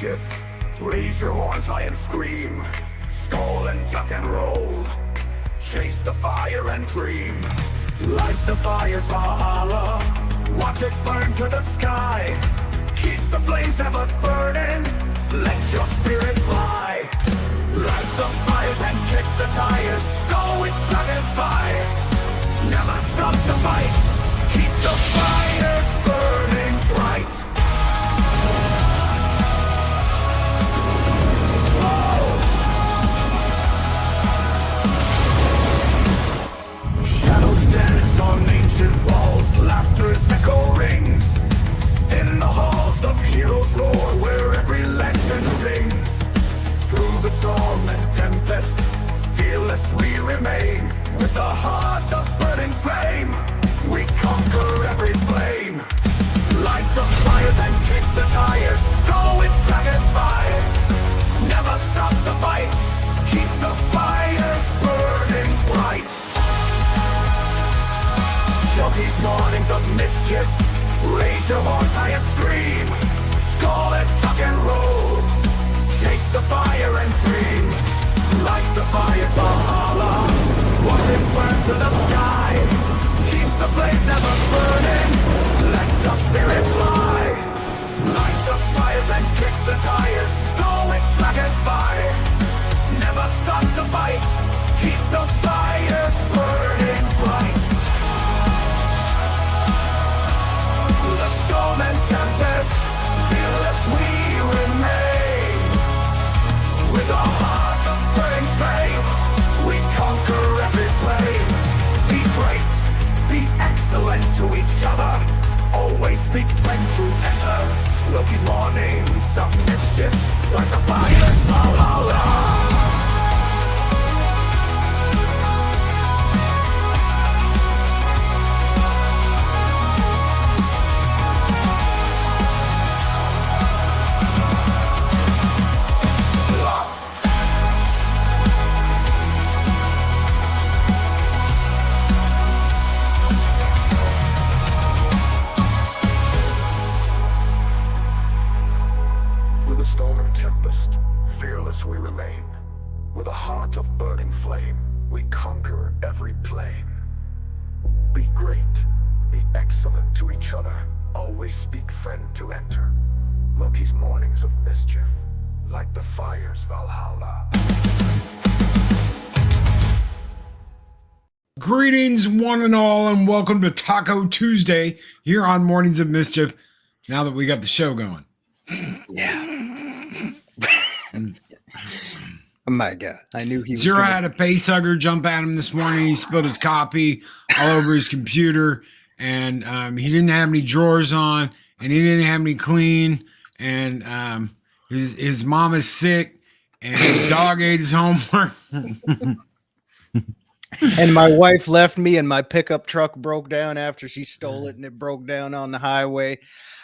mischief. Raise your horns high and scream. Skull and duck and roll. Chase the fire and dream. Light the fire's Valhalla. Watch it burn to the sky. Keep the flames ever burning. Let your spirit fly. Light the fires and kick the tires. Go with dragon fire. Never stop the fight. Keep the fires burning bright. Shadows dance on ancient walls. Laughter's echo rings. In the halls of heroes roar, where every legend sings. Through the storm and tempest, fearless we remain. With a heart of burning flame, we conquer every flame. Light the fires and kick the tires. Go with dragon fire. Never stop the fight. Keep the fires burning bright. Loki's mornings of mischief. Raise your horns high and scream. Skull and tuck and roll. Chase the fire and dream. Light the fire Valhalla. Watch it burn to the sky. Keep the flames ever burning. Let your spirit fly. Light the fires and kick the tires. Skull and dragon fire. Never stop the fight. Keep the fires burning bright. The storm and tempest, fearless we remain. With a heart of burning flame, we conquer every flame. Be great, be excellent to each other. Always speak friend to enter. Loki's mornings of mischief, like the fire's Valhalla. Storm and tempest, fearless we remain. With a heart of burning flame, we conquer every plane. Be great, be excellent to each other. Always speak friend to enter. Loki's mornings of mischief, like the fire's Valhalla. Greetings, one and all, and welcome to Taco Tuesday here on Mornings of Mischief. Now that we got the show going. Yeah. Oh my God. I knew he was Zero had a face hugger jump at him this morning. He spilled his coffee all over his computer, and he didn't have any drawers on, and he didn't have any clean, and his mom is sick, and his dog ate his homework. And my wife left me, and my pickup truck broke down after she stole it, and it broke down on the highway.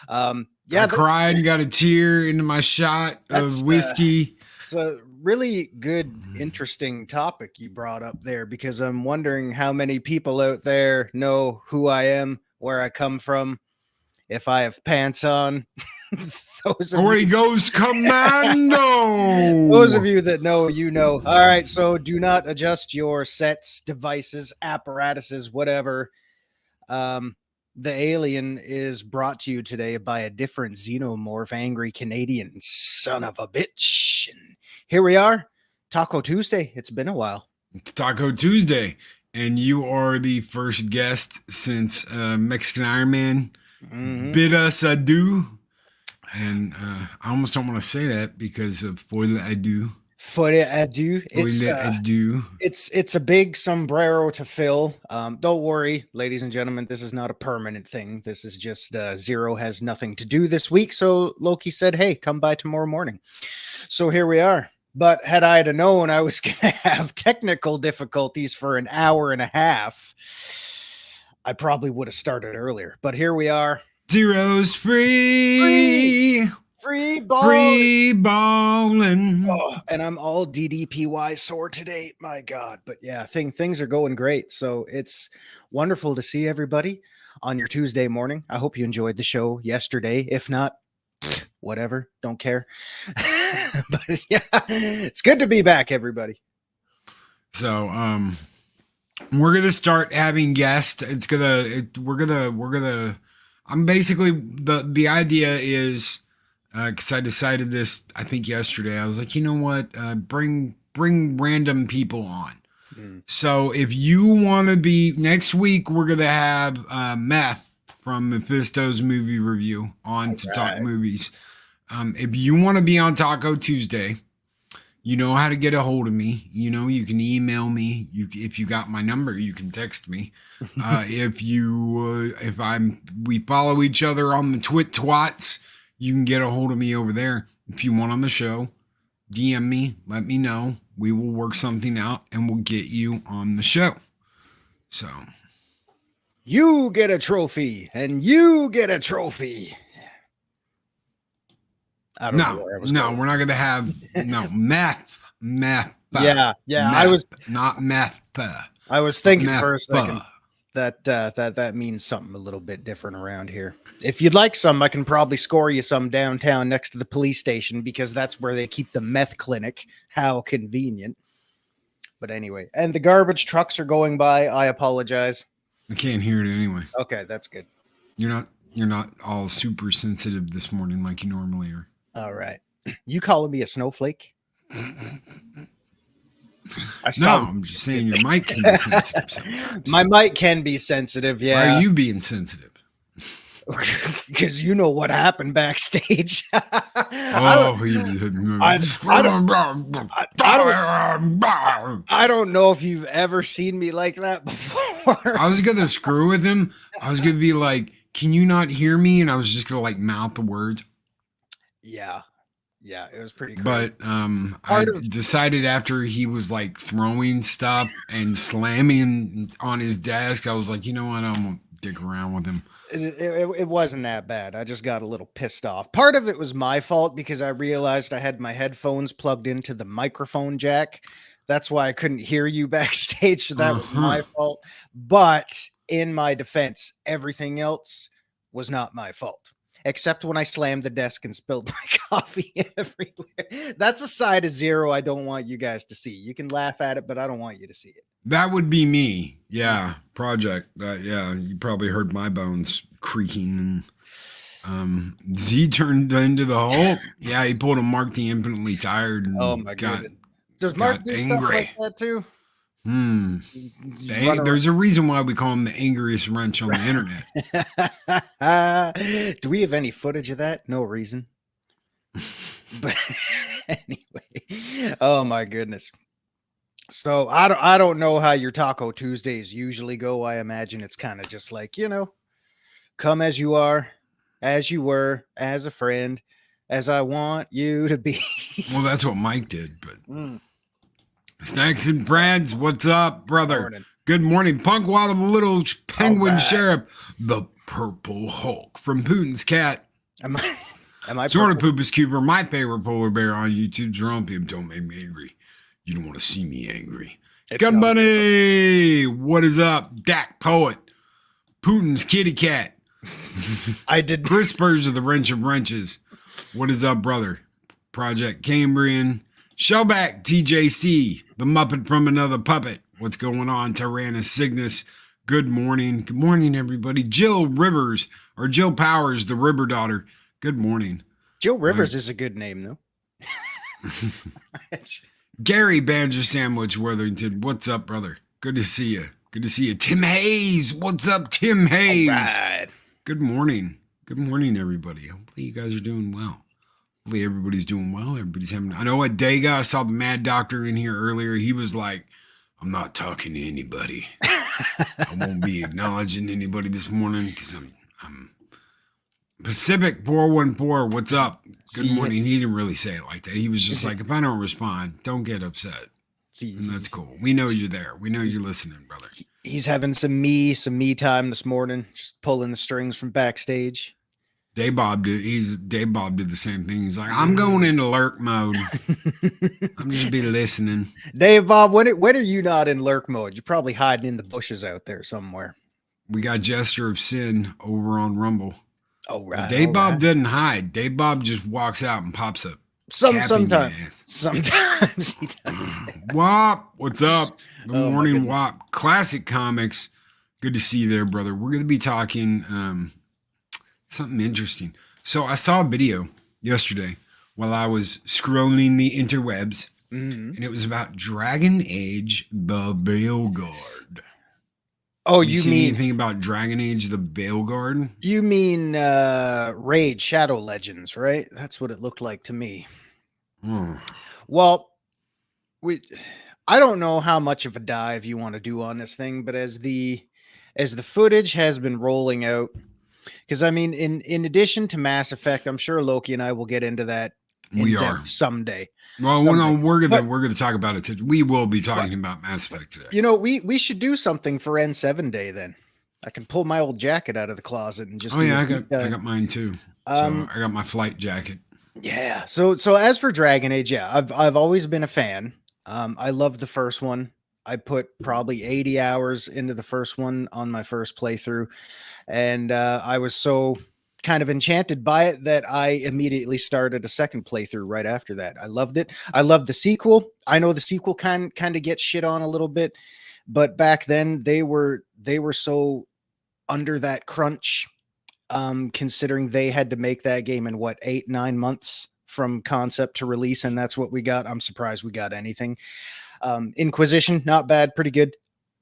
I cried and got a tear into my shot of whiskey. It's a really good, interesting topic you brought up there, because I'm wondering how many people out there know who I am, where I come from, if I have pants on. Where he goes commando. Those of you that know, you know. All right, so do not adjust your sets, devices, apparatuses, whatever. The alien is brought to you today by a different xenomorph, angry Canadian son of a bitch. And here we are, Taco Tuesday. It's been a while. It's Taco Tuesday, and you are the first guest since Mexican Iron Man bid us adieu. And I almost don't want to say that because of foile adieu. Folie adieu. It's a big sombrero to fill. Don't worry, ladies and gentlemen, this is not a permanent thing. This is just Zero has nothing to do this week, so Loki said, hey, come by tomorrow morning. So here we are. But had I have known I was going to have technical difficulties for an hour and a half, I probably would have started earlier. But here we are. Zero's free. Free ball. Free balling. Oh, and I'm all DDPY sore today. My God. But yeah, things are going great. So it's wonderful to see everybody on your Tuesday morning. I hope you enjoyed the show yesterday. If not, whatever, don't care. But yeah, it's good to be back, everybody. So, we're going to start having guests. I'm basically, the idea is, cause I decided this, I think yesterday, I was like, you know what? Bring random people on. So if you want to be, next week, we're going to have, Meth from Mephisto's movie review on to talk movies. If you want to be on Taco Tuesday, you know how to get a hold of me. You know, you can email me. If you got my number, you can text me. We follow each other on the twats, you can get a hold of me over there. If you want on the show, DM me, let me know. We will work something out and we'll get you on the show. So you get a trophy and you get a trophy. No, we're not going to have meth. Yeah. Not meth. I was thinking for a second that means something a little bit different around here. If you'd like some, I can probably score you some downtown next to the police station because that's where they keep the meth clinic. How convenient. But anyway, and the garbage trucks are going by. I apologize. I can't hear it anyway. Okay, that's good. You're not all super sensitive this morning like you normally are. All right. You calling me a snowflake? I'm just saying your mic can be sensitive sometimes. My mic can be sensitive, yeah. Why are you being sensitive? Because you know what happened backstage. I don't know if you've ever seen me like that before. I was going to screw with him. I was going to be like, can you not hear me? And I was just going to like mouth the words. Yeah, it was pretty cool. But I decided after he was like throwing stuff and slamming on his desk, I was like, you know what? I'm gonna dick around with him. It wasn't that bad. I just got a little pissed off. Part of it was my fault because I realized I had my headphones plugged into the microphone jack. That's why I couldn't hear you backstage. So that was my fault. But in my defense, everything else was not my fault. Except when I slammed the desk and spilled my coffee everywhere. That's a side of Zero I don't want you guys to see. You can laugh at it, but I don't want you to see it. That would be me. Yeah, project. You probably heard my bones creaking. And Z turned into the Hulk. Yeah, he pulled a Mark the Infinitely Tired. And oh my god! Does Mark do stuff like that too? There's a reason why we call him the angriest wrench on the internet. Do we have any footage of that? No reason. But anyway, oh my goodness. So I don't know how your Taco Tuesdays usually go. I imagine it's kind of just like, come as you are, as you were, as a friend, as I want you to be. Well, that's what Mike did, but Snacks and Brads, what's up, brother? Morning. Good morning. Punk Waddle, the little penguin sheriff, the Purple Hulk from Putin's Cat. Am I Sort of Poopus Cuber, my favorite polar bear on YouTube. Zeropium, don't make me angry. You don't want to see me angry. Good money. What is up, Dak Poet? Putin's kitty cat. I did. Chris Spurs of the Wrench of Wrenches. What is up, brother? Project Cambrian. Shellback, TJC, the Muppet from Another Puppet. What's going on, Tyrannus Cygnus? Good morning. Good morning, everybody. Jill Rivers, or Jill Powers, the River Daughter. Good morning. Jill Rivers is a good name, though. Gary Banjo Sandwich Worthington. What's up, brother? Good to see you. Good to see you. Tim Hayes. What's up, Tim Hayes? All right. Good morning. Good morning, everybody. Hopefully you guys are doing well. Hopefully everybody's doing well. Everybody's having... I know at Dega, I saw the Mad Doctor in here earlier. He was like, I'm not talking to anybody. I won't be acknowledging anybody this morning because I'm Pacific 414. What's up? Good morning. He didn't really say it like that. He was just like, if I don't respond, don't get upset. And that's cool. We know you're there. We know you're listening, brother. He's having some me time this morning, just pulling the strings from backstage. Dave Bob did the same thing. He's like, I'm going into lurk mode. I'm just be listening. Dave Bob, when are you not in lurk mode? You're probably hiding in the bushes out there somewhere. We got Jester of Sin over on Rumble. Oh, But right. Dave Bob doesn't hide. Dave Bob just walks out and pops up. Sometimes he does. Wop, what's up? Good Oh, my morning, goodness. Wop. Classic Comics. Good to see you there, brother. We're going to be talking something interesting. So I saw a video yesterday while I was scrolling the interwebs, and it was about Dragon Age: The Veilguard. Oh, you seen mean anything about Dragon Age: The Veilguard? You mean Raid Shadow Legends, right? That's what it looked like to me. Oh. Well, I don't know how much of a dive you want to do on this thing, but as the footage has been rolling out, because I mean, in addition to Mass Effect, I'm sure Loki and I will get into that in depth someday. Well, we're gonna talk about it today. We will be talking about Mass Effect today. You know, we should do something for N7 Day then. I can pull my old jacket out of the closet and just. I got mine too. So I got my flight jacket. Yeah. So as for Dragon Age, yeah, I've always been a fan. I loved the first one. I put probably 80 hours into the first one on my first playthrough, and I was so kind of enchanted by it that I immediately started a second playthrough right after that. I loved it. I loved the sequel. I know the sequel kind of gets shit on a little bit, but back then they were so under that crunch, considering they had to make that game in 8-9 months from concept to release, and that's what we got. I'm surprised we got anything. Inquisition, not bad, pretty good.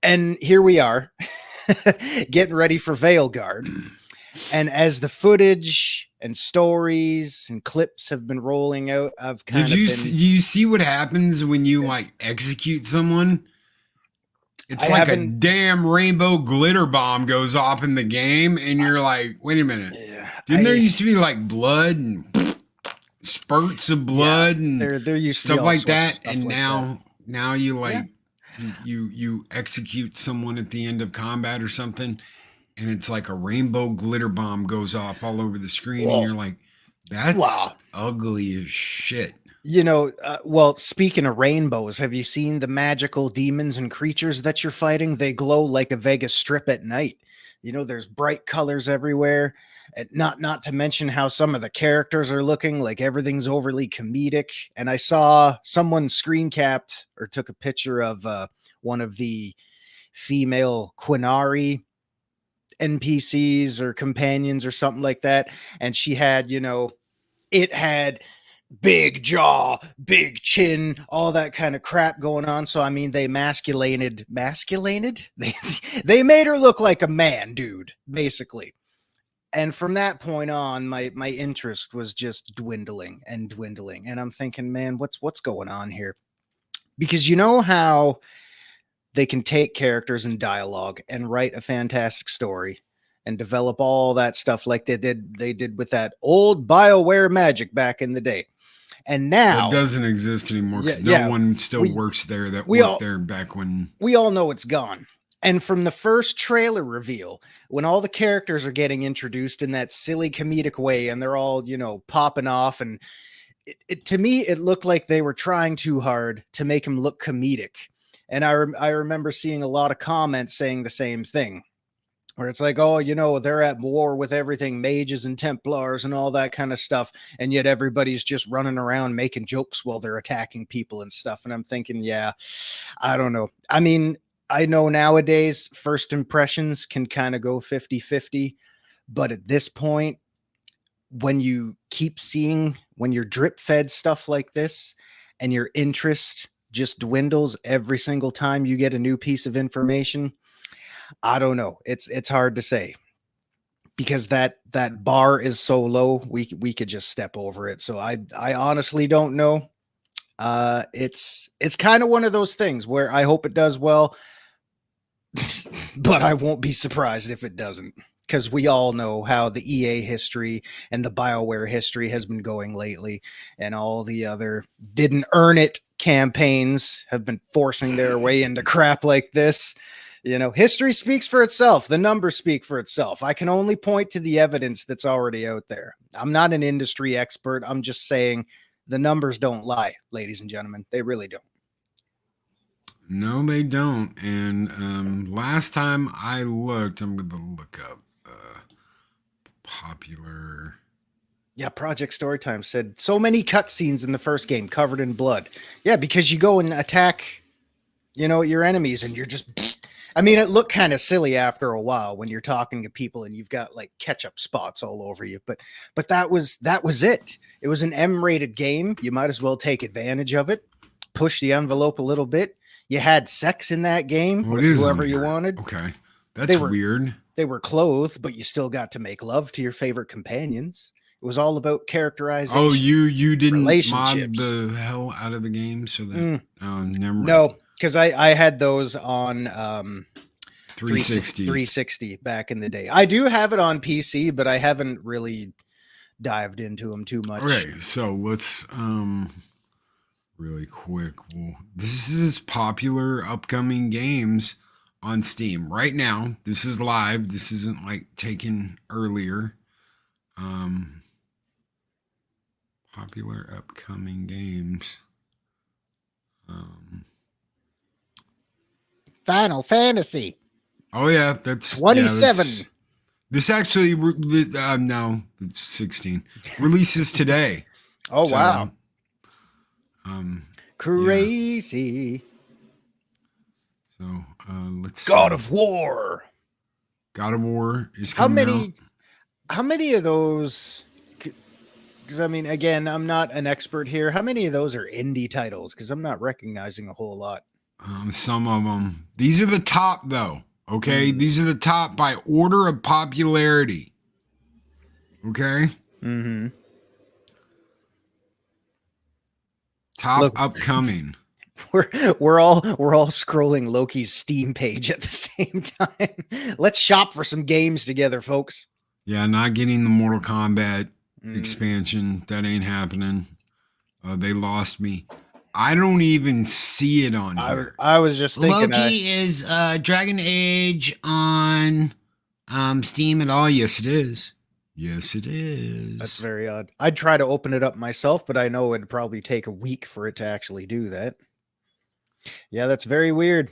And here we are getting ready for Veilguard. And as the footage and stories and clips have been rolling out, do you see what happens when you execute someone? It's like a damn rainbow glitter bomb goes off in the game, and you're like, wait a minute. Didn't there used to be like blood and spurts of blood and there used stuff to be like that? And like now you you execute someone at the end of combat or something, and it's like a rainbow glitter bomb goes off all over the screen, and you're like, that's ugly as shit. You know, well, speaking of rainbows, have you seen the magical demons and creatures that you're fighting? They glow like a Vegas Strip at night. You know, there's bright colors everywhere. And not to mention how some of the characters are looking like everything's overly comedic. And I saw someone screen capped or took a picture of one of the female Quinari NPCs or companions or something like that. And she had, it had big jaw, big chin, all that kind of crap going on. So I mean, they masculated. They made her look like a man, dude, basically. And from that point on, my interest was just dwindling. And I'm thinking, man, what's going on here? Because you know how they can take characters and dialogue and write a fantastic story and develop all that stuff like they did with that old BioWare magic back in the day. And now it doesn't exist anymore because no one still works there that worked there back when. We all know it's gone. And from the first trailer reveal, when all the characters are getting introduced in that silly comedic way and they're all, popping off, and to me, it looked like they were trying too hard to make him look comedic. And I remember seeing a lot of comments saying the same thing, where it's like, oh, they're at war with everything, mages and Templars and all that kind of stuff. And yet everybody's just running around making jokes while they're attacking people and stuff. And I'm thinking, yeah, I don't know. I mean, I know nowadays first impressions can kind of go 50-50. But at this point, when you keep seeing, when you're drip fed stuff like this and your interest just dwindles every single time you get a new piece of information, I don't know. It's hard to say, because that bar is so low. We could just step over it. So I honestly don't know. It's kind of one of those things where I hope it does well, but I won't be surprised if it doesn't, because we all know how the EA history and the BioWare history has been going lately, and all the other didn't earn it campaigns have been forcing their way into crap like this. History speaks for itself. The numbers speak for itself. I can only point to the evidence that's already out there. I'm not an industry expert. I'm just saying the numbers don't lie, ladies and gentlemen. They really don't. No, they don't. And last time I looked, I'm going to look up popular. Yeah, Project Storytime said so many cutscenes in the first game covered in blood. Yeah, because you go and attack, your enemies, and you're just. I mean, it looked kind of silly after a while when you're talking to people and you've got like ketchup spots all over you. But that was it. It was an M-rated game. You might as well take advantage of it. Push the envelope a little bit. You had sex in that game with whoever you wanted. Okay, that's weird. They were clothed, but you still got to make love to your favorite companions. It was all about characterization. Oh, you didn't mod the hell out of the game, so that never mind. No, because I had those on 360 back in the day. I do have it on PC, but I haven't really dived into them too much. Okay, so let's really quick. Well, this is popular upcoming games on Steam right now. This is live. This isn't like taken earlier. Popular upcoming games. Final Fantasy. Oh yeah, that's 27. This actually no, it's 16. Releases today. Oh so, wow. Yeah. Crazy. So let's God of War. God of War is coming out. How many of those? Because I mean, again, I'm not an expert here. How many of those are indie titles? Because I'm not recognizing a whole lot. Some of them. These are the top, though. Okay, these are the top by order of popularity. Okay. Mm-hmm. Top upcoming. We're all scrolling Loki's Steam page at the same time. Let's shop for some games together, folks. Yeah, not getting the Mortal Kombat expansion. That ain't happening. They lost me. I don't even see it on here. I was just thinking Loki is Dragon Age on Steam at all. Yes, it is. Yes, it is. That's very odd. I'd try to open it up myself, but I know it'd probably take a week for it to actually do that. Yeah, that's very weird.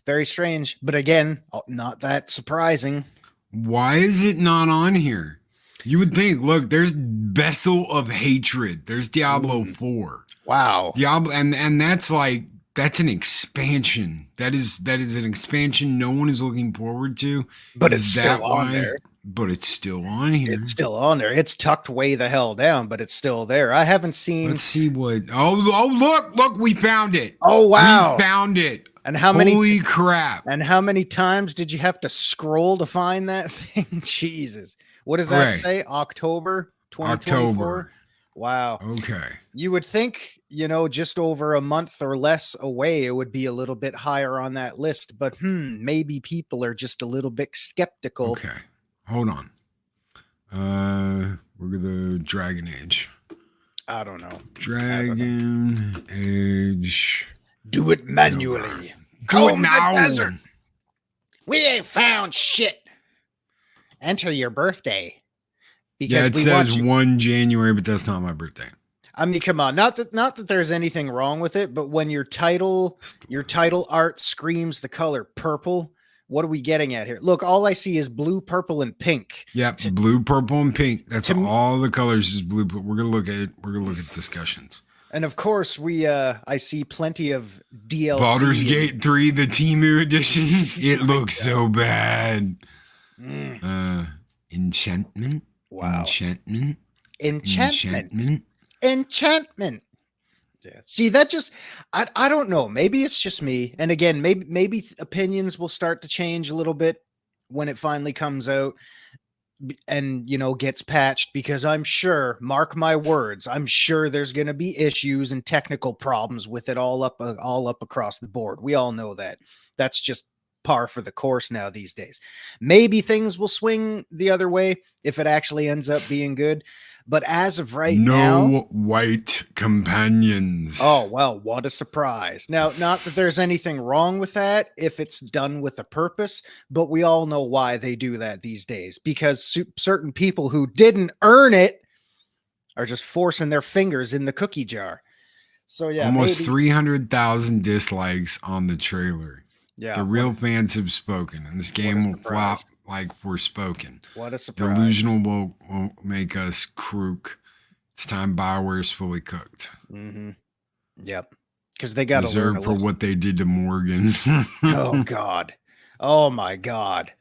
Very strange. But again, not that surprising. Why is it not on here? You would think, look, there's Vessel of Hatred. There's Diablo 4. Wow. Diablo, and that's an expansion. That is an expansion no one is looking forward to. But it's still on there. But it's still on here. It's still on there. It's tucked way the hell down, but it's still there. I haven't seen. Let's see what. Oh, look, we found it. Oh, wow. We found it. And how many? Holy crap. And how many times did you have to scroll to find that thing? Jesus. What does that say? October 2024? October. Wow. Okay. You would think, just over a month or less away, it would be a little bit higher on that list. But maybe people are just a little bit skeptical. Okay. Hold on. We're gonna Dragon Age. I don't know. Dragon Age. Do it manually. Do it now. The desert. We ain't found shit. Enter your birthday. Because it says 1 January, but that's not my birthday. I mean, come on. Not that there's anything wrong with it, but when your title art screams the color purple, what are we getting at here? Look, all I see is blue, purple, and pink. Yep, blue, purple, and pink. That's all the colors is blue. But we're gonna look at discussions. And of course, I see plenty of DLC. Baldur's Gate 3, the Temu edition. It looks so bad. Enchantment. Wow. Enchantment. Yeah. See, that just I don't know. Maybe it's just me. And again, maybe opinions will start to change a little bit when it finally comes out and gets patched, because I'm sure, mark my words, I'm sure there's going to be issues and technical problems with it all up across the board. We all know that. That's just par for the course now these days. Maybe things will swing the other way if it actually ends up being good. But as of right now, no white companions. Oh, well, what a surprise. Now, not that there's anything wrong with that if it's done with a purpose, but we all know why they do that these days, because certain people who didn't earn it are just forcing their fingers in the cookie jar. So yeah, almost 300,000 dislikes on the trailer. Yeah, the real fans have spoken, and this game will flop like Forspoken. What a surprise. Delusional will make us crook. It's time Bioware's fully cooked. Mm-hmm. Yep. Because they got to learn for what they did to Morgan. Oh God. Oh my God.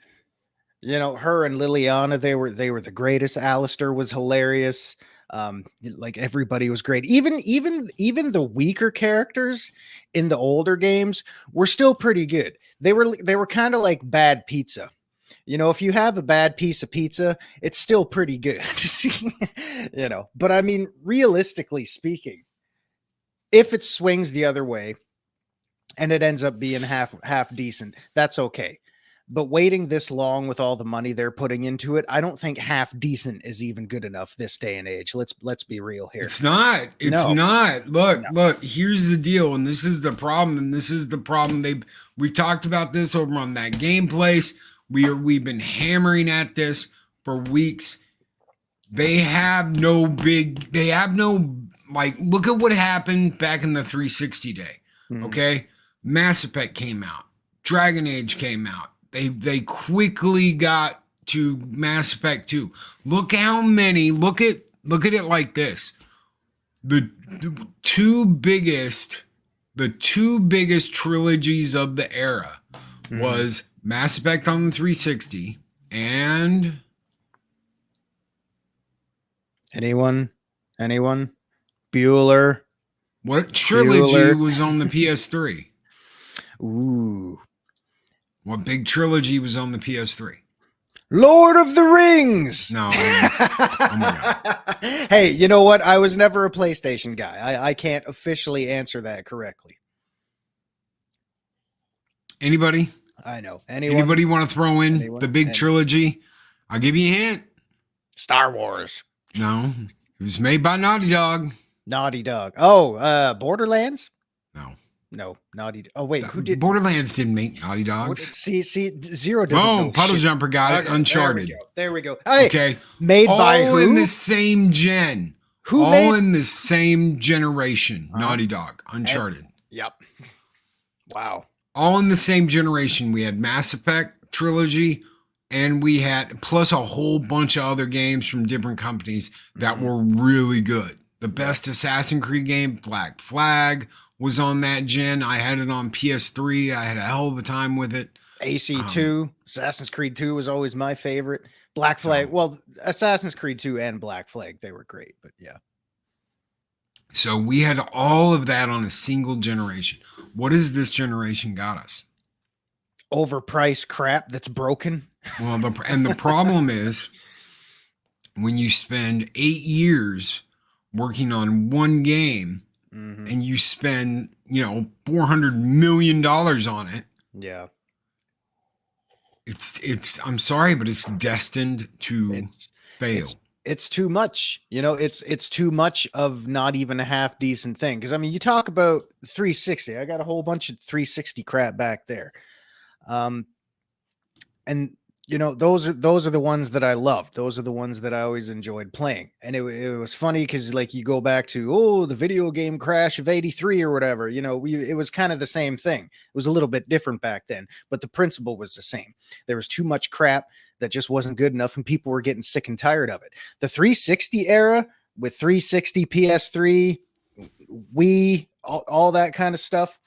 You know, her and Liliana, they were the greatest. Alistair was hilarious. Like everybody was great. Even the weaker characters in the older games were still pretty good. They were kind of like bad pizza. You know, if you have a bad piece of pizza, it's still pretty good. You know, but I mean, realistically speaking, if it swings the other way and it ends up being half decent, that's okay. But waiting this long with all the money they're putting into it, I don't think half decent is even good enough this day and age. Let's be real here. It's not. It's not. Look, here's the deal, and this is the problem, we've talked about this over on that game place. We've been hammering at this for weeks. They have no like, look at what happened back in the 360 day. Okay? Mass Effect came out. Dragon Age came out. They quickly got to Mass Effect 2. Look at it like this. The two biggest trilogies of the era was Mass Effect on the 360 and anyone? Bueller. What trilogy was on the PS3? Ooh. What big trilogy was on the PS3? Lord of the Rings. No. Oh my God. Hey, you know what? I was never a PlayStation guy. I can't officially answer that correctly. Anybody? I know. Anybody want to throw in the big trilogy? I'll give you a hint. Star Wars. No. It was made by Naughty Dog. Naughty Dog. Oh, Borderlands? No, Naughty. Oh wait, who did? Borderlands didn't make Naughty Dogs. See, Zero doesn't know. Oh, Puddle shit. Jumper got it. Uncharted. There we go. Hey, okay, made by who? All in the same gen. All in the same generation. Naughty Dog. Uncharted. Yep. Wow. All in the same generation. We had Mass Effect trilogy, and we had plus a whole bunch of other games from different companies that were really good. The best Assassin's Creed game, Black Flag, was on that gen. I had it on PS3. I had a hell of a time with it. AC2, Assassin's Creed 2 was always my favorite. Black Flag, well, Assassin's Creed 2 and Black Flag, they were great, but yeah. So we had all of that on a single generation. What has this generation got us? Overpriced crap that's broken. Well, the problem is when you spend 8 years working on one game, and you spend, $400 million on it. Yeah. It's I'm sorry, but it's destined to fail. It's too much. It's too much of not even a half decent thing. Because I mean, you talk about 360. I got a whole bunch of 360 crap back there. And those are the ones that I love. Those are the ones that I always enjoyed playing. And it was funny because like you go back to, the video game crash of 83 or whatever, it was kind of the same thing. It was a little bit different back then, but the principle was the same. There was too much crap that just wasn't good enough and people were getting sick and tired of it. The 360 era with 360, PS3, Wii, all that kind of stuff,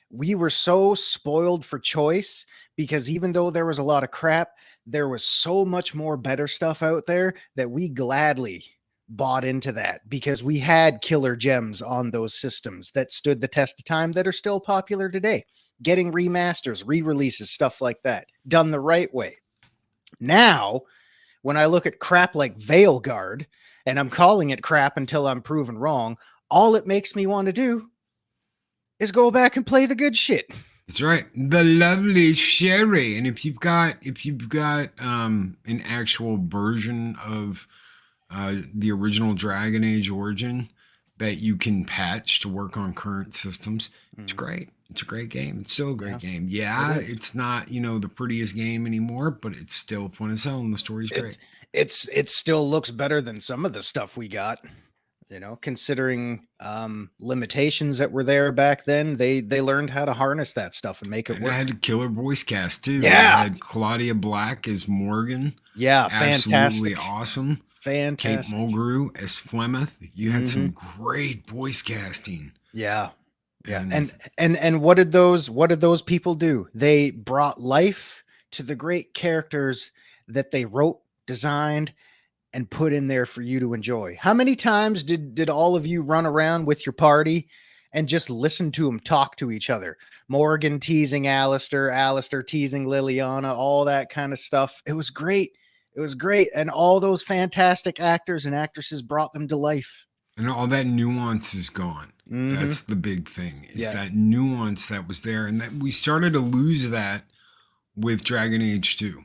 we were so spoiled for choice because even though there was a lot of crap, there was so much more better stuff out there that we gladly bought into that because we had killer gems on those systems that stood the test of time that are still popular today. Getting remasters, re-releases, stuff like that, done the right way. Now, when I look at crap like Veilguard, and I'm calling it crap until I'm proven wrong, all it makes me want to do is go back and play the good shit. That's right. The lovely Sherry. And if you've got an actual version of the original Dragon Age Origin that you can patch to work on current systems, it's great. It's a great game. It's still a great game. Yeah, it's not, the prettiest game anymore, but it's still fun as hell and the story's great. It still looks better than some of the stuff we got. considering limitations that were there back then, they learned how to harness that stuff and make it work. I had a killer voice cast too. Yeah. I had Claudia Black as Morgan. Yeah, absolutely fantastic. Awesome. Fantastic. Kate Mulgrew as Flemeth. You had some great voice casting. Yeah. Yeah. And what did those people do? They brought life to the great characters that they wrote, designed, and put in there for you to enjoy. How many times did all of you run around with your party and just listen to them talk to each other? Morgan teasing Alistair teasing Liliana, all that kind of stuff. It was great. It was great. And all those fantastic actors and actresses brought them to life. And all that nuance is gone. That's the big thing, is that nuance that was there. And that we started to lose that with Dragon Age 2.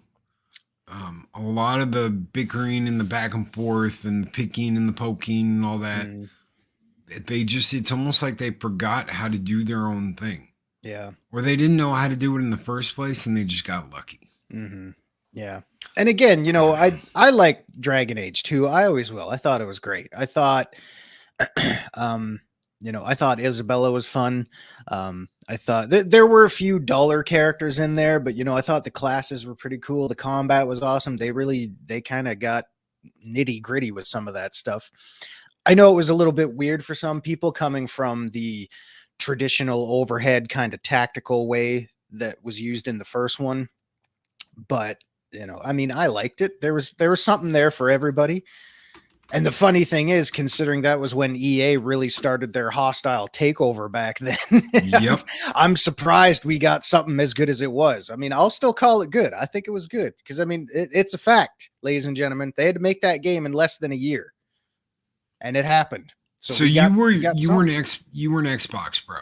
A lot of the bickering and the back and forth and the picking and the poking and all that, it's almost like they forgot how to do their own thing. Yeah. Or they didn't know how to do it in the first place and they just got lucky. Yeah. And again, I like Dragon Age 2. I always will. I thought it was great. I thought, I thought Isabella was fun. I thought there were a few duller characters in there, but I thought the classes were pretty cool. The combat was awesome. They kind of got nitty gritty with some of that stuff. I know it was a little bit weird for some people coming from the traditional overhead kind of tactical way that was used in the first one, but I liked it. There was something there for everybody. And the funny thing is, considering that was when EA really started their hostile takeover back then, Yep. I'm surprised we got something as good as it was. I'll still call it good. I think it was good because it's a fact, ladies and gentlemen. They had to make that game in less than a year, and it happened. So you were an Xbox bro.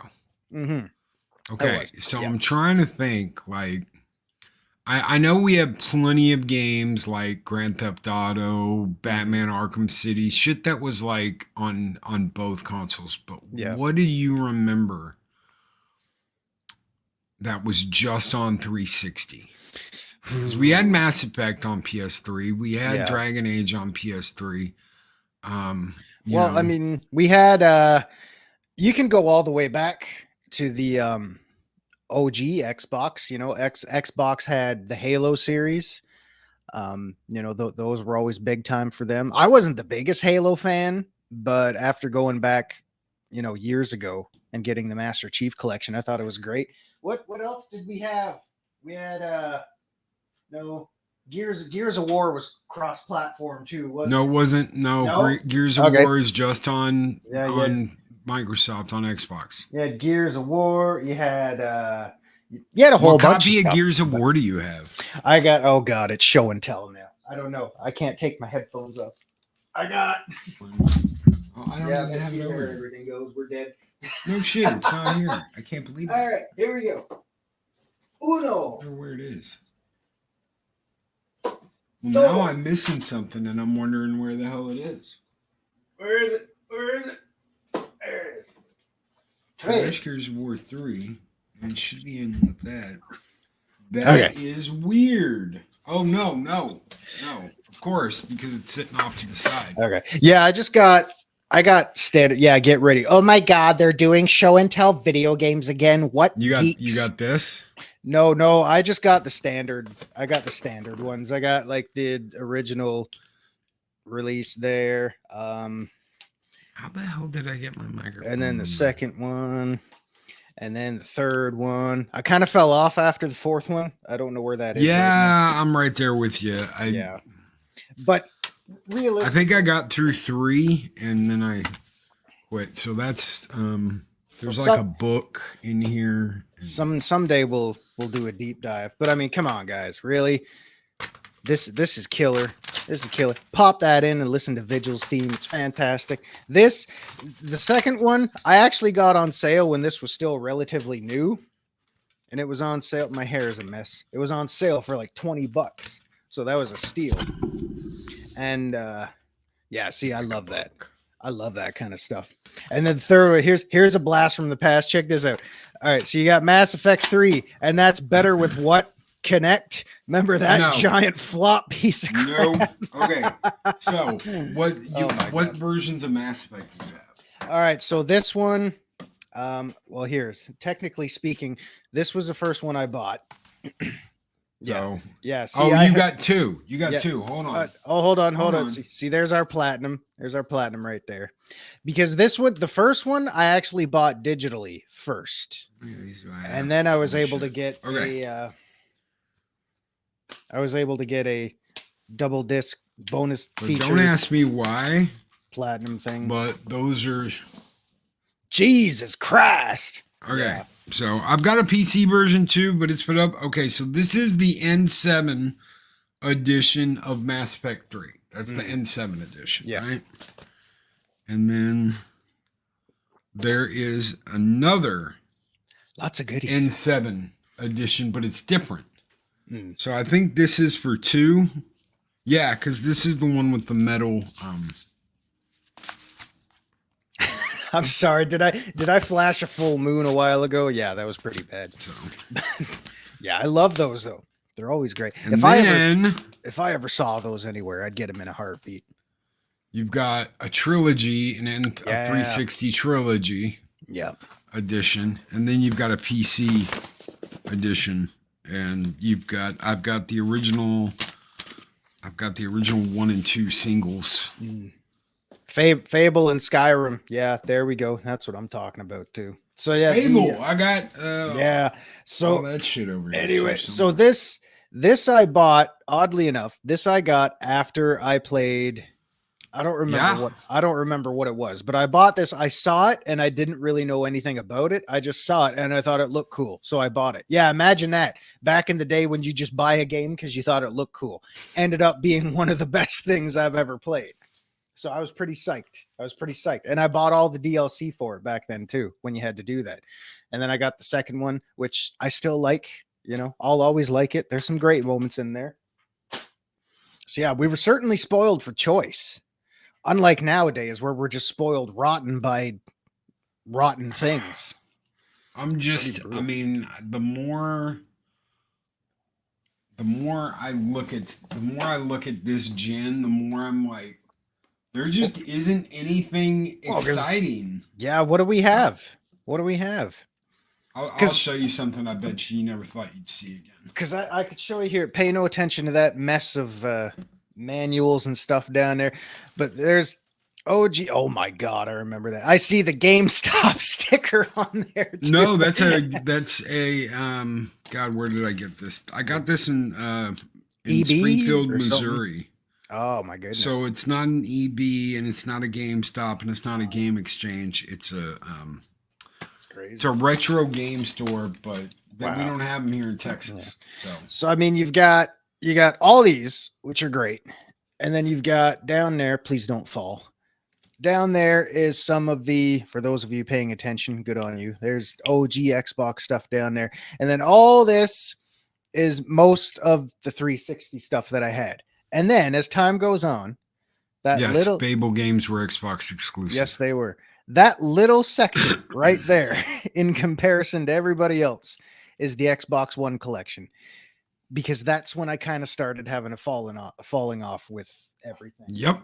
Mm-hmm. Okay, so I'm trying to think. I know we have plenty of games like Grand Theft Auto, Batman Arkham City, shit that was on both consoles. But what do you remember that was just on 360? Because we had Mass Effect on PS3, we had Dragon Age on PS3. We had. You can go all the way back to the OG Xbox. Xbox had the Halo series. Those were always big time for them. I wasn't the biggest Halo fan, but after going back, years ago and getting the Master Chief collection, I thought it was great. What else did we have? We had Gears of War was cross-platform too, wasn't it? No, it wasn't. No? Gears of War is just on Microsoft on Xbox. You had Gears of War. You had a whole bunch. What copy of Gears of War do you have? I got. Oh God, it's show and tell now. I don't know. I can't take my headphones off. I got. I don't even have it over. Everything goes. We're dead. No shit, it's not here. I can't believe it. All right, here we go. Uno. I wonder where it is. Well, now I'm missing something, and I'm wondering where the hell it is. Where is it? There it is. Trash Gears of War 3. And it should be in with that. That is weird. Oh, no. Of course, because it's sitting off to the side. Okay. Yeah, I got standard. Yeah, get ready. Oh my God, they're doing show and tell video games again. What? You got this? No, I just got the standard. I got the standard ones. I got the original release there. How the hell did I get my microphone? And then the second one, and then the third one. I kind of fell off after the fourth one. I don't know where that is. Yeah, right, I'm right there with you. But realistically, I think I got through 3 and then I quit. So that's there's a book in here. Someday we'll do a deep dive. But come on, guys, really. This is killer. This is killer. Pop that in and listen to Vigil's theme. It's fantastic. The second one, I actually got on sale when this was still relatively new. And it was on sale. My hair is a mess. It was on sale for $20. So that was a steal. And I love that. I love that kind of stuff. And then the third one, here's a blast from the past. Check this out. All right, so you got Mass Effect 3, and that's better with what? Connect. Remember that giant flop piece of crap? No. Okay. So what versions of Mass Effect do you have? All right. So this one, well, here's technically speaking, this was the first one I bought. Yeah. See, you got two. You got two. Hold on. Hold on. See, there's our platinum. There's our platinum right there. Because this one, the first one, I actually bought digitally first, and then I was able to get a double disc bonus feature. Don't ask me why. Platinum thing. But those are. Jesus Christ. Okay. Yeah. So I've got a PC version too, but it's put up. Okay. So this is the N7 edition of Mass Effect 3. That's the N7 edition. Yeah. Right. And then there is another. Lots of goodies. N7 edition, but it's different. So I think this is for 2. Yeah, because this is the one with the metal. I'm sorry. Did I flash a full moon a while ago? Yeah, that was pretty bad. So, yeah, I love those though. They're always great. And if I ever saw those anywhere, I'd get them in a heartbeat. You've got a trilogy, a 360 trilogy. Edition, and then you've got a PC edition, and I've got the original 1 and 2 singles. Fable and Skyrim. Yeah, there we go. That's what I'm talking about too. So yeah, Fable. I got So all that shit over here. Anyway, so this I bought. Oddly enough, this I got after I played. I don't remember what it was, but I bought this. I saw it and I didn't really know anything about it. I just saw it and I thought it looked cool, so I bought it. Yeah, imagine that. Back in the day when you just buy a game because you thought it looked cool, ended up being one of the best things I've ever played. So I was pretty psyched. And I bought all the DLC for it back then too, when you had to do that. And then I got the second one, which I still like. You know, I'll always like it. There's some great moments in there. So yeah, we were certainly spoiled for choice. Unlike nowadays where we're just spoiled rotten by rotten things. I mean, the more I look at this gen, the more I'm like, there just isn't anything exciting. Yeah, what do we have? I'll show you something I bet you never thought you'd see again. Because I could show you here. Pay no attention to that mess of manuals and stuff down there, but there's oh my god, I remember that. I see the GameStop sticker on there too. No, that's a god, where did I get this? I got this in Springfield, Missouri. Oh my goodness. So it's not an EB and it's not a GameStop and it's not a Game Exchange. It's crazy. It's a retro game store, but we don't have them here in Texas. Yeah. So I mean, you got all these, which are great. And then you've got down there, please don't fall. Down there is some of for those of you paying attention, good on you. There's OG Xbox stuff down there. And then all this is most of the 360 stuff that I had. And then as time goes on, Fable games were Xbox exclusive. Yes, they were. That little section right there in comparison to everybody else is the Xbox One collection. Because that's when I kind of started having a falling off with everything. Yep.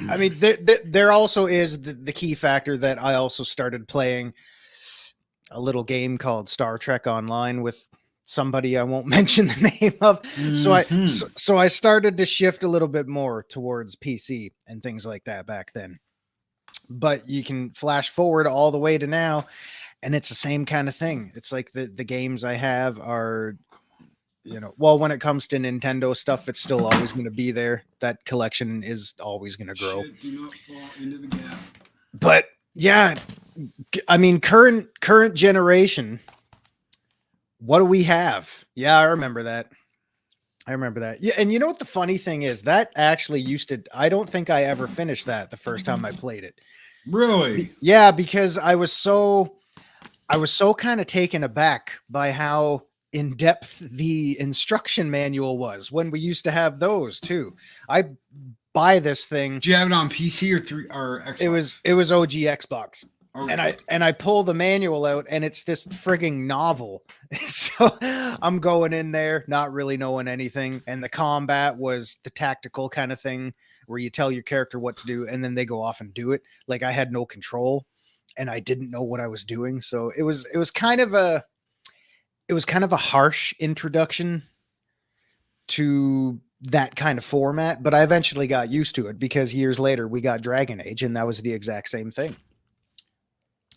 I mean, there also is the key factor that I also started playing a little game called Star Trek Online with somebody I won't mention the name of. Mm-hmm. So I started to shift a little bit more towards PC and things like that back then. But you can flash forward all the way to now, and it's the same kind of thing. It's like the games I have are, when it comes to Nintendo stuff, it's still always going to be there. That collection is always going to grow. Do not fall into the gap. But yeah, I mean, current generation, what do we have? Yeah, I remember that. Yeah, and you know what the funny thing is? That actually I don't think I ever finished that the first time I played it. Really? Yeah, because I was so kind of taken aback by how in-depth the instruction manual was when we used to have those too. I buy this thing. Did you have it on PC or Xbox? It was OG Xbox. And I pull the manual out, and it's this frigging novel. So I'm going in there, not really knowing anything. And the combat was the tactical kind of thing where you tell your character what to do, and then they go off and do it. Like I had no control, and I didn't know what I was doing. So it was kind of a harsh introduction to that kind of format, but I eventually got used to it because years later we got Dragon Age, and that was the exact same thing.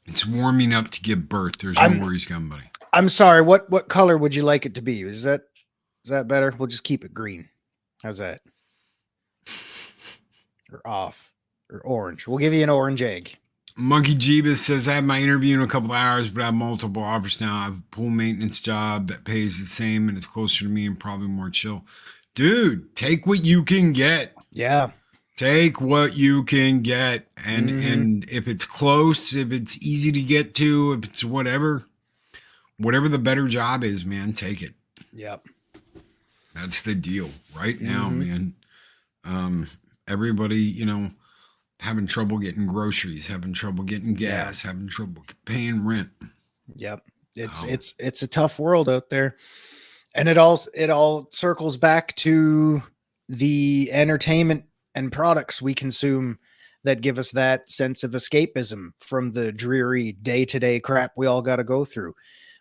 It's warming up to give birth. There's no worries coming, buddy. I'm sorry. What color would you like it to be? Is that better? We'll just keep it green. How's that? Or off or orange. We'll give you an orange egg. Monkey Jeebus says, I have my interview in a couple of hours, but I have multiple offers now. I have a pool maintenance job that pays the same and it's closer to me and probably more chill. Dude, take what you can get. Yeah. Take what you can get. And if it's close, if it's easy to get to, if it's whatever the better job is, man, take it. Yep. That's the deal right now, man. Everybody, having trouble getting groceries, having trouble getting gas, having trouble paying rent. Yep. It's a tough world out there. And it all circles back to the entertainment and products we consume that give us that sense of escapism from the dreary day-to-day crap we all got to go through,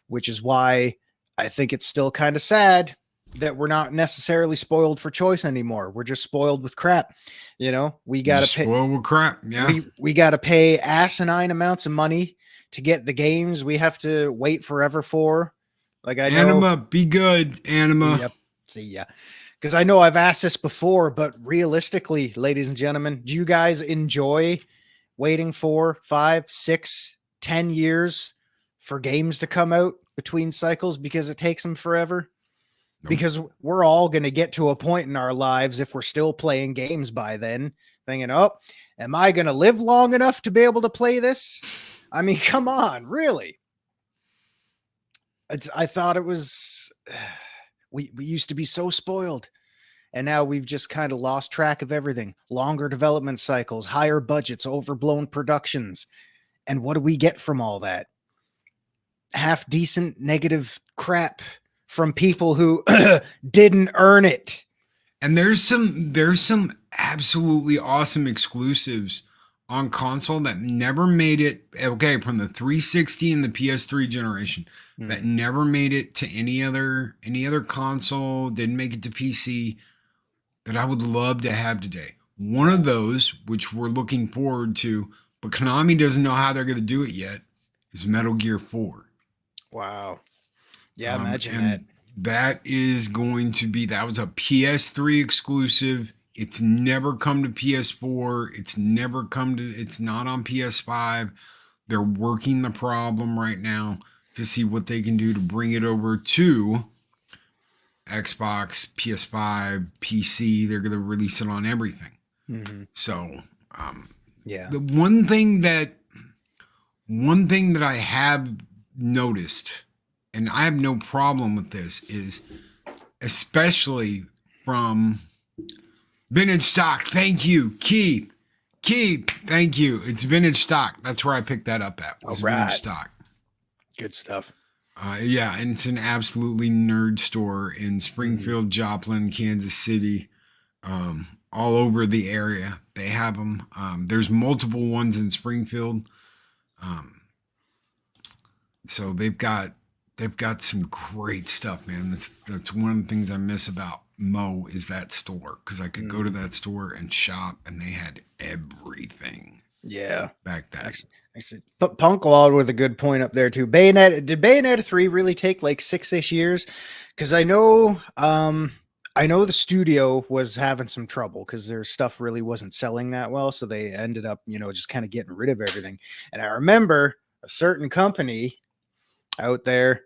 which is why I think it's still kind of sad that we're not necessarily spoiled for choice anymore. We're just spoiled with crap. We got to pay spoiled with crap. Yeah. We got to pay asinine amounts of money to get the games we have to wait forever for. Like I know, Anima, be good, Anima. Yep. See ya. Because I know I've asked this before, but realistically, ladies and gentlemen, do you guys enjoy waiting 4, 5, 6, 10 years for games to come out between cycles because it takes them forever? Nope. Because we're all going to get to a point in our lives, if we're still playing games by then, thinking, oh, am I going to live long enough to be able to play this? I mean, come on, really? I thought it was... We used to be so spoiled, and now we've just kind of lost track of everything. Longer development cycles, higher budgets, overblown productions. And what do we get from all that? Half decent negative crap from people who didn't earn it. And there's some absolutely awesome exclusives on console that never made it, okay, from the 360 and the PS3 generation, that never made it to any other console, didn't make it to PC, that I would love to have today. One of those, which we're looking forward to, but Konami doesn't know how they're going to do it yet, is Metal Gear 4. Wow. Yeah, imagine that. That is going to be, that was a PS3 exclusive. It's never come to PS4. It's not on PS5. They're working the problem right now to see what they can do to bring it over to Xbox, PS5, PC. They're going to release it on everything. So, yeah. The one thing that I have noticed, and I have no problem with this, is especially from Vintage Stock. Thank you, Keith. Thank you. It's Vintage Stock. That's where I picked that up at. Was Vintage Stock. Good stuff. Yeah, and it's an absolutely nerd store in Springfield, Joplin, Kansas City, all over the area. They have them. There's multiple ones in Springfield. So they've got some great stuff, man. That's one of the things I miss about Mo is that store, because I could go to that store and shop, and they had everything. Yeah, back then. Actually, Punkwald with a good point up there too. Did Bayonetta 3 really take like 6-ish years? Because I know the studio was having some trouble because their stuff really wasn't selling that well, so they ended up, just kind of getting rid of everything. And I remember a certain company out there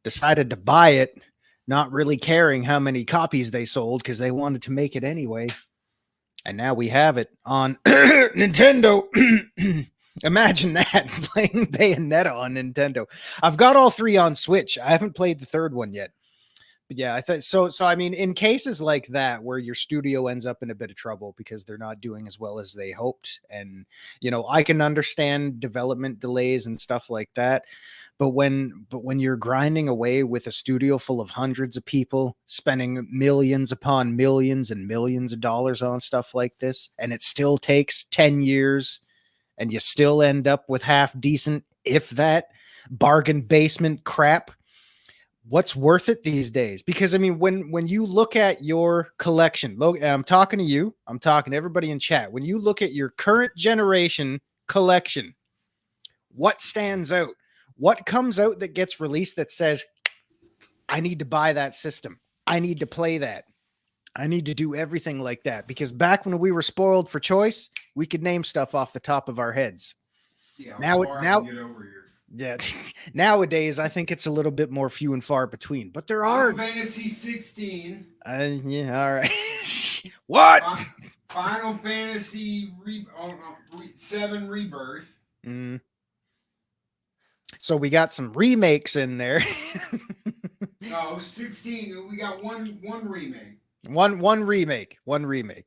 decided to buy it, not really caring how many copies they sold because they wanted to make it anyway. And now we have it on Nintendo. Imagine that, playing Bayonetta on Nintendo. I've got all 3 on Switch. I haven't played the 3rd one yet, But yeah, I think so. So I mean, in cases like that where your studio ends up in a bit of trouble because they're not doing as well as they hoped, and I can understand development delays and stuff like that. But when you're grinding away with a studio full of hundreds of people, spending millions upon millions and millions of dollars on stuff like this, and it still takes 10 years, and you still end up with half decent, if that, bargain basement crap. What's worth it these days? Because I mean, when you look at your collection, I'm talking to you, I'm talking to everybody in chat. When you look at your current generation collection, what stands out? What comes out that gets released that says, I need to buy that system, I need to play that, I need to do everything like that? Because back when we were spoiled for choice, we could name stuff off the top of our heads. Yeah, now get over here. Yeah, nowadays I think it's a little bit more few and far between, but there are. Final Fantasy 16. Yeah, all right. What? Final Fantasy 7 Rebirth. So we got some remakes in there. No, 16. We got one remake. One remake.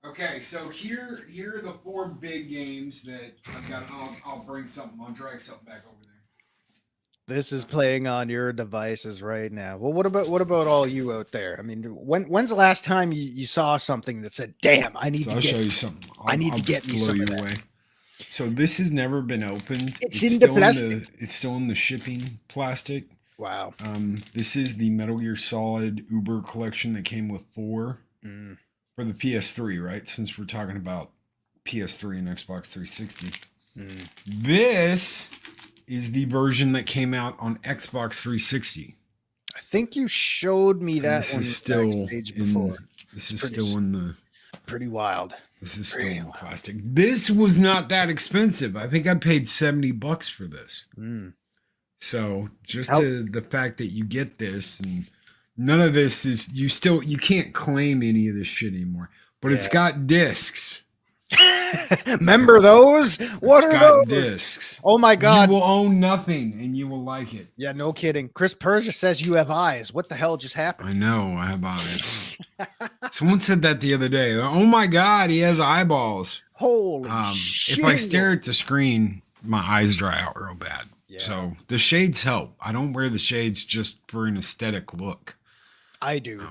Okay, so here are the 4 big games that I've got. I'll bring something. I'll drag something back over there. This is playing on your devices right now. Well, what about all you out there? I mean, when's the last time you saw something that said, "Damn, I need to show you something. I need to get me some of that." Away. So this has never been opened. It's in the plastic. It's still in the shipping plastic. Wow. This is the Metal Gear Solid Uber collection that came with 4 for the PS3, right? Since we're talking about PS3 and Xbox 360. This is the version that came out on Xbox 360. I think you showed me that this one is still backstage before. This is still in the pretty wild. This is still in plastic. This was not that expensive. I think I paid $70 for this. So just the fact that you get this, and none of this is, you can't claim any of this shit anymore. But it's got discs. Remember those? What are those? Discs. Oh my God. You will own nothing and you will like it. Yeah, no kidding. Chris Persia says you have eyes. What the hell just happened? I know, I have eyes. Someone said that the other day. Oh my God, he has eyeballs. Holy shit. If I stare at the screen, my eyes dry out real bad. Yeah. So the shades help. I don't wear the shades just for an aesthetic look. I do.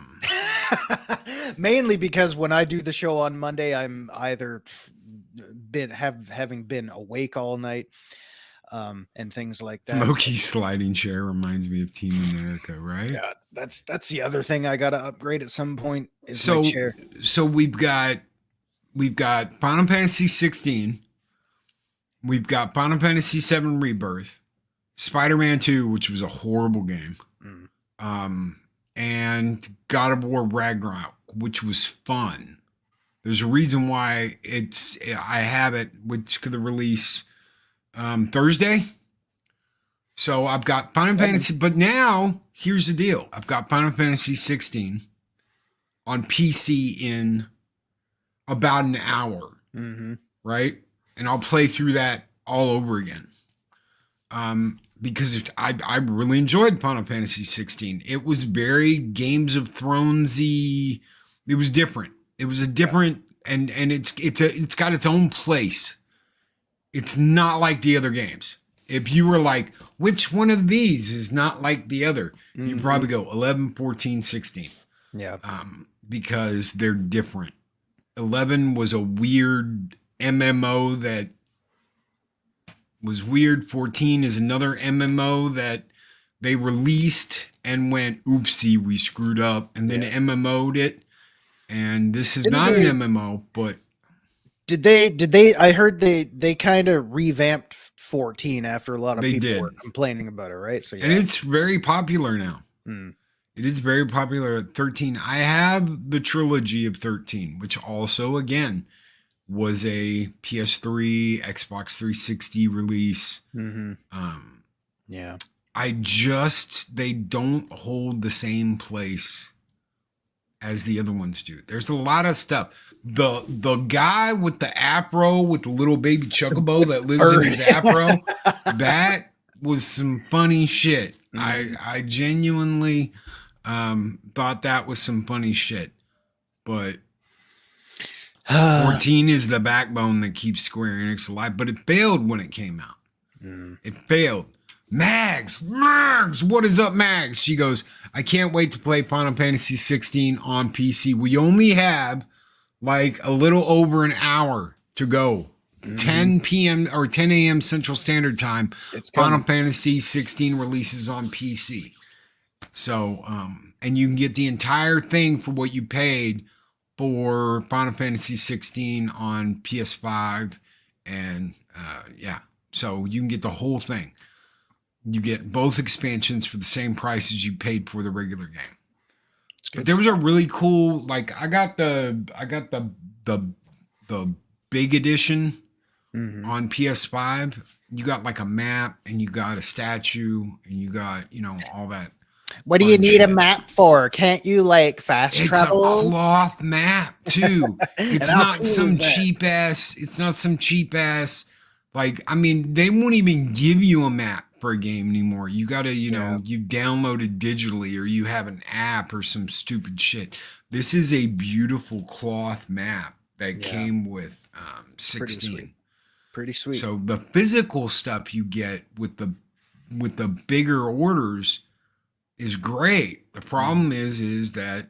Mainly because when I do the show on Monday, I'm either having been awake all night, and things like that. Loki's sliding chair reminds me of Team America, right? Yeah, that's the other thing I gotta upgrade at some point. Is my chair. So we've got Final Fantasy 16, we've got Final Fantasy 7 Rebirth, Spider-Man 2, which was a horrible game. And God of War Ragnarok, which was fun. There's a reason why I have it, which could release Thursday. So I've got Final Fantasy, but now here's the deal. I've got Final Fantasy 16 on PC in about an hour, right? And I'll play through that all over again. Because I really enjoyed Final Fantasy 16. It was very Games of Thronesy. It was different. It was a different, and it's got its own place. It's not like the other games. If you were like, which one of these is not like the other, you probably go 11, 14, 16. Yeah. Because they're different. 11 was a weird MMO that was weird. 14 is another MMO that they released and went, oopsie, we screwed up, and then MMO'd it. And this is not an MMO, but did they I heard they kind of revamped 14 after a lot of people were complaining about it, right? So and it's very popular now. It is very popular at 13. I have the trilogy of 13, which also again was a PS3, Xbox 360 release. Yeah. They don't hold the same place as the other ones do. There's a lot of stuff. The guy with the afro with the little baby chocobo that lives in his afro, was some funny shit. I genuinely thought that was some funny shit. But 14 is the backbone that keeps Square Enix alive. But it failed when it came out. It failed. Mags, what is up, Mags? She goes, I can't wait to play Final Fantasy 16 on PC. We only have like a little over an hour to go. 10 p.m. or 10 a.m. Central Standard Time. Final Fantasy 16 releases on PC. So, and you can get the entire thing for what you paid for Final Fantasy 16 on PS5. And yeah, so you can get the whole thing. You get both expansions for the same price as you paid for the regular game. But there was a really cool, like I got the big edition on PS5. You got like a map and you got a statue and you got, all that. What do you need a map for? Can't you like fast travel? It's a cloth map too. It's not some cheap ass. It's not some cheap ass. Like, I mean, they won't even give you a map for a game anymore. You gotta, you download it digitally or you have an app or some stupid shit. This is a beautiful cloth map that came with 16. Pretty sweet. So the physical stuff you get with the bigger orders is great. The problem is that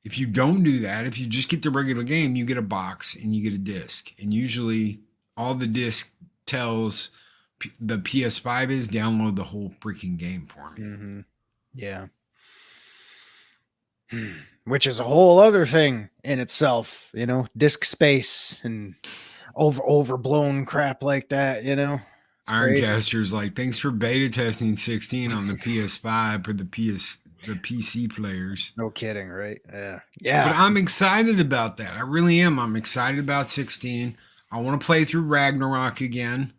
if you don't do that, if you just get the regular game, you get a box and you get a disc. And usually all the disc tells the PS5 is download the whole freaking game for me. Yeah. Which is a whole other thing in itself, disk space and overblown crap like that, Ironcaster's like, thanks for beta testing 16 on the PS5 for the PC players. No kidding, right? Yeah. But I'm excited about that. I really am. I'm excited about 16. I want to play through Ragnarok again.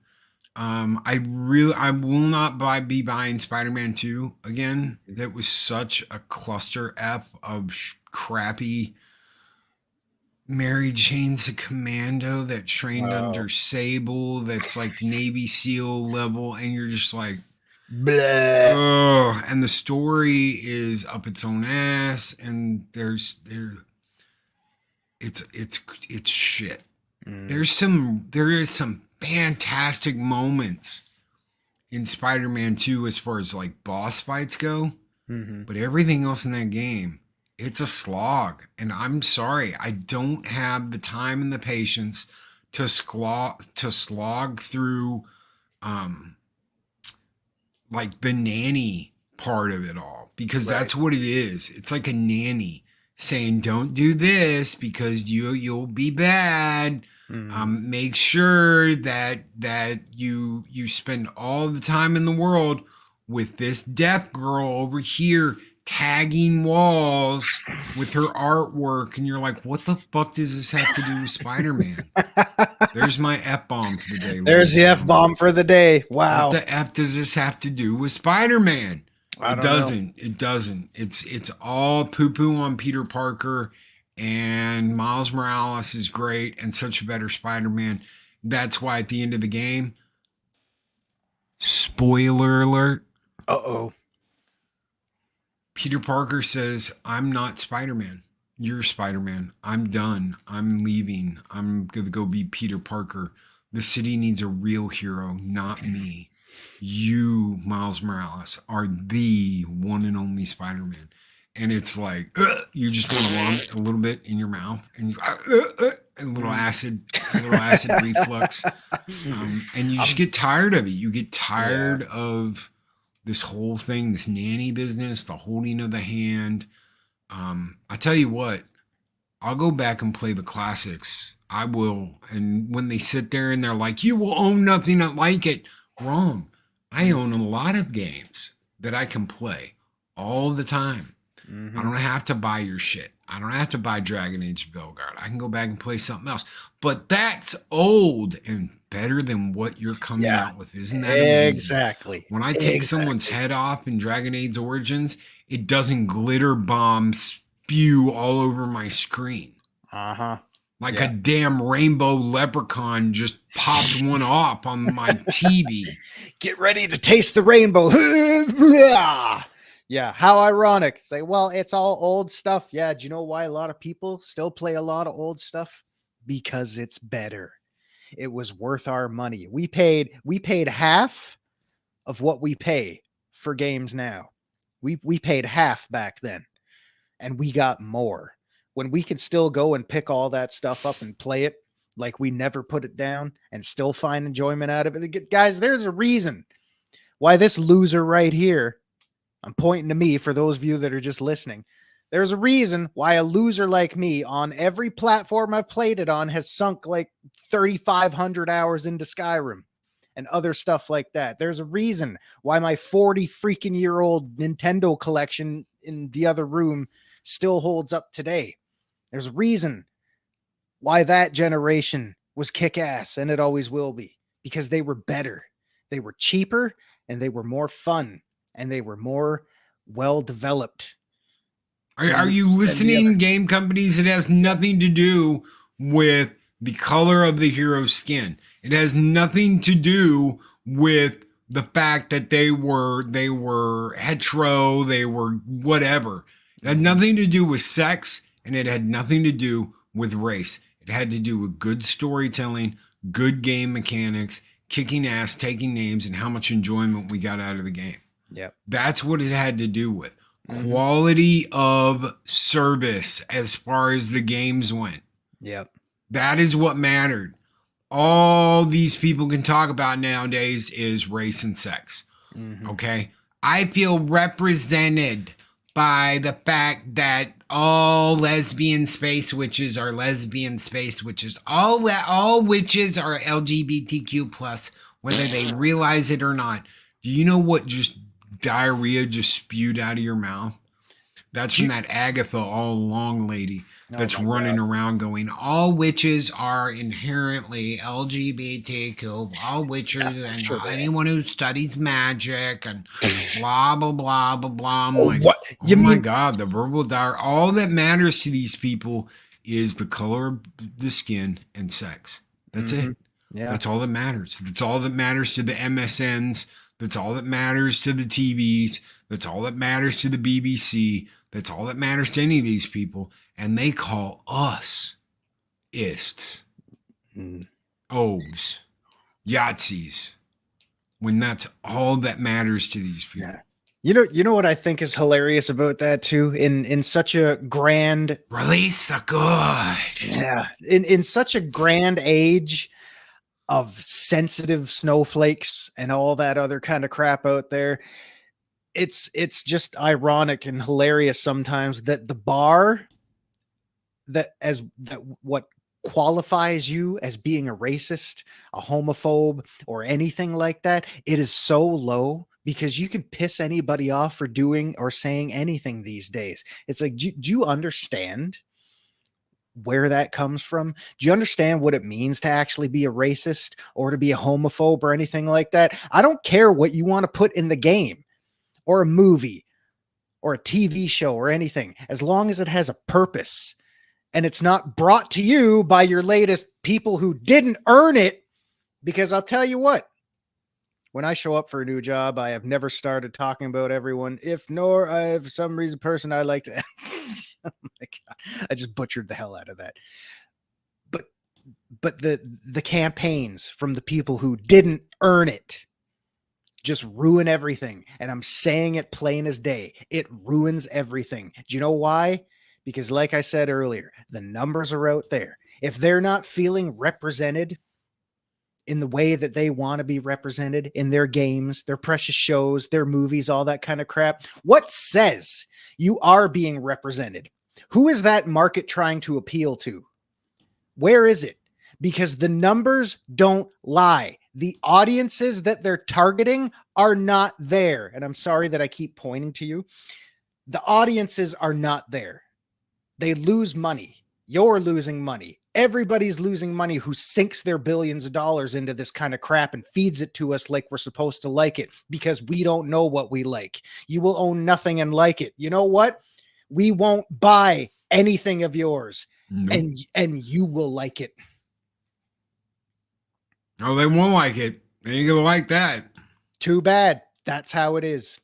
I will not be buying Spider-Man 2 again. That was such a cluster F of crappy Mary Jane's a commando that trained under Sable. That's like Navy SEAL level, and you're just like, blah. Oh, and the story is up its own ass, and it's shit. There is some fantastic moments in Spider-Man 2 as far as like boss fights go, but everything else in that game, it's a slog. And I'm sorry, I don't have the time and the patience to slog through like the nanny part of it all, because that's what it is. It's like a nanny saying, don't do this because you'll be bad. Make sure that you spend all the time in the world with this deaf girl over here tagging walls with her artwork, and you're like, what the fuck does this have to do with Spider-Man? There's my F-bomb for the day. There's the F-bomb for the day. Wow. What the F does this have to do with Spider-Man? It doesn't. It's all poo-poo on Peter Parker, and Miles Morales is great and such a better Spider-Man. That's why at the end of the game, spoiler alert. Peter Parker says, I'm not Spider-Man. You're Spider-Man. I'm done. I'm leaving. I'm going to go be Peter Parker. The city needs a real hero, not me. You, Miles Morales, are the one and only Spider-Man. And it's like, you just want to vomit a little bit in your mouth, and you, a little acid reflux. And you just get tired of it. You get tired of this whole thing, this nanny business, the holding of the hand. I tell you what, I'll go back and play the classics. I will. And when they sit there and they're like, you will own nothing like it. Wrong. I own a lot of games that I can play all the time. I don't have to buy your shit. I don't have to buy Dragon Age Velgard. I can go back and play something else. But that's old and better than what you're coming out with. Isn't that amazing? Exactly. When I take someone's head off in Dragon Age Origins, it doesn't glitter bomb spew all over my screen. Like a damn rainbow leprechaun just popped one off on my TV. Get ready to taste the rainbow. Yeah, how ironic. Say, well, it's all old stuff. Yeah, do you know why a lot of people still play a lot of old stuff? Because it's better. It was worth our money. We paid half of what we pay for games now. We paid half back then, and we got more. When we can still go and pick all that stuff up and play it like we never put it down and still find enjoyment out of it. Guys, there's a reason why this loser right here, I'm pointing to me for those of you that are just listening. There's a reason why a loser like me on every platform I've played it on has sunk like 3,500 hours into Skyrim and other stuff like that. There's a reason why my 40 freaking year old Nintendo collection in the other room still holds up today. There's a reason why that generation was kick-ass, and it always will be, because they were better. They were cheaper, and they were more fun, and they were more well-developed. Are you listening, game companies? It has nothing to do with the color of the hero's skin. It has nothing to do with the fact that they were hetero, they were whatever. It had nothing to do with sex, and it had nothing to do with race. It had to do with good storytelling, good game mechanics, kicking ass, taking names, and how much enjoyment we got out of the game. Yep. That's what it had to do with. Quality of service as far as the games went. Yep. That is what mattered. All these people can talk about nowadays is race and sex. Okay? I feel represented by the fact that all lesbian space witches are lesbian space witches. All witches are LGBTQ plus, whether they realize it or not. Do you know what just diarrhea just spewed out of your mouth? That's from that Agatha all along lady that's running around going, all witches are inherently LGBTQ, all witches and anyone who studies magic and blah, blah, blah, blah, blah. I'm like, oh my God, the verbal diarrhea. All that matters to these people is the color of the skin and sex. That's it. Yeah. That's all that matters. That's all that matters to the MSNs. That's all that matters to the TVs. That's all that matters to the BBC. That's all that matters to any of these people. And they call us ists, obes, Yahtzees, when that's all that matters to these people. Yeah. You know what I think is hilarious about that too? In such a grand release the good. Yeah. In such a grand age of sensitive snowflakes and all that other kind of crap out there, it's just ironic and hilarious sometimes that the bar that what qualifies you as being a racist, a homophobe, or anything like that, it is so low because you can piss anybody off for doing or saying anything these days. It's like, do you understand where that comes from? Do you understand what it means to actually be a racist or to be a homophobe or anything like that? I don't care what you want to put in the game or a movie or a TV show or anything, as long as it has a purpose and it's not brought to you by your latest people who didn't earn it. Because I'll tell you what, when I show up for a new job, I have never started talking about everyone. For some reason, person I like to, oh my God, I just butchered the hell out of that. But the campaigns from the people who didn't earn it just ruin everything. And I'm saying it plain as day. It ruins everything. Do you know why? Because like I said earlier, the numbers are out there. If they're not feeling represented in the way that they want to be represented in their games, their precious shows, their movies, all that kind of crap, what says you are being represented? Who is that market trying to appeal to? Where is it? Because the numbers don't lie. The audiences that they're targeting are not there. And I'm sorry that I keep pointing to you. The audiences are not there. They lose money. You're losing money. Everybody's losing money who sinks their billions of dollars into this kind of crap and feeds it to us like we're supposed to like it, because we don't know what we like. You will own nothing and like it. You know what? We won't buy anything of yours. Nope. And you will like it. Oh, they won't like it. They ain't gonna like that. Too bad. That's how it is.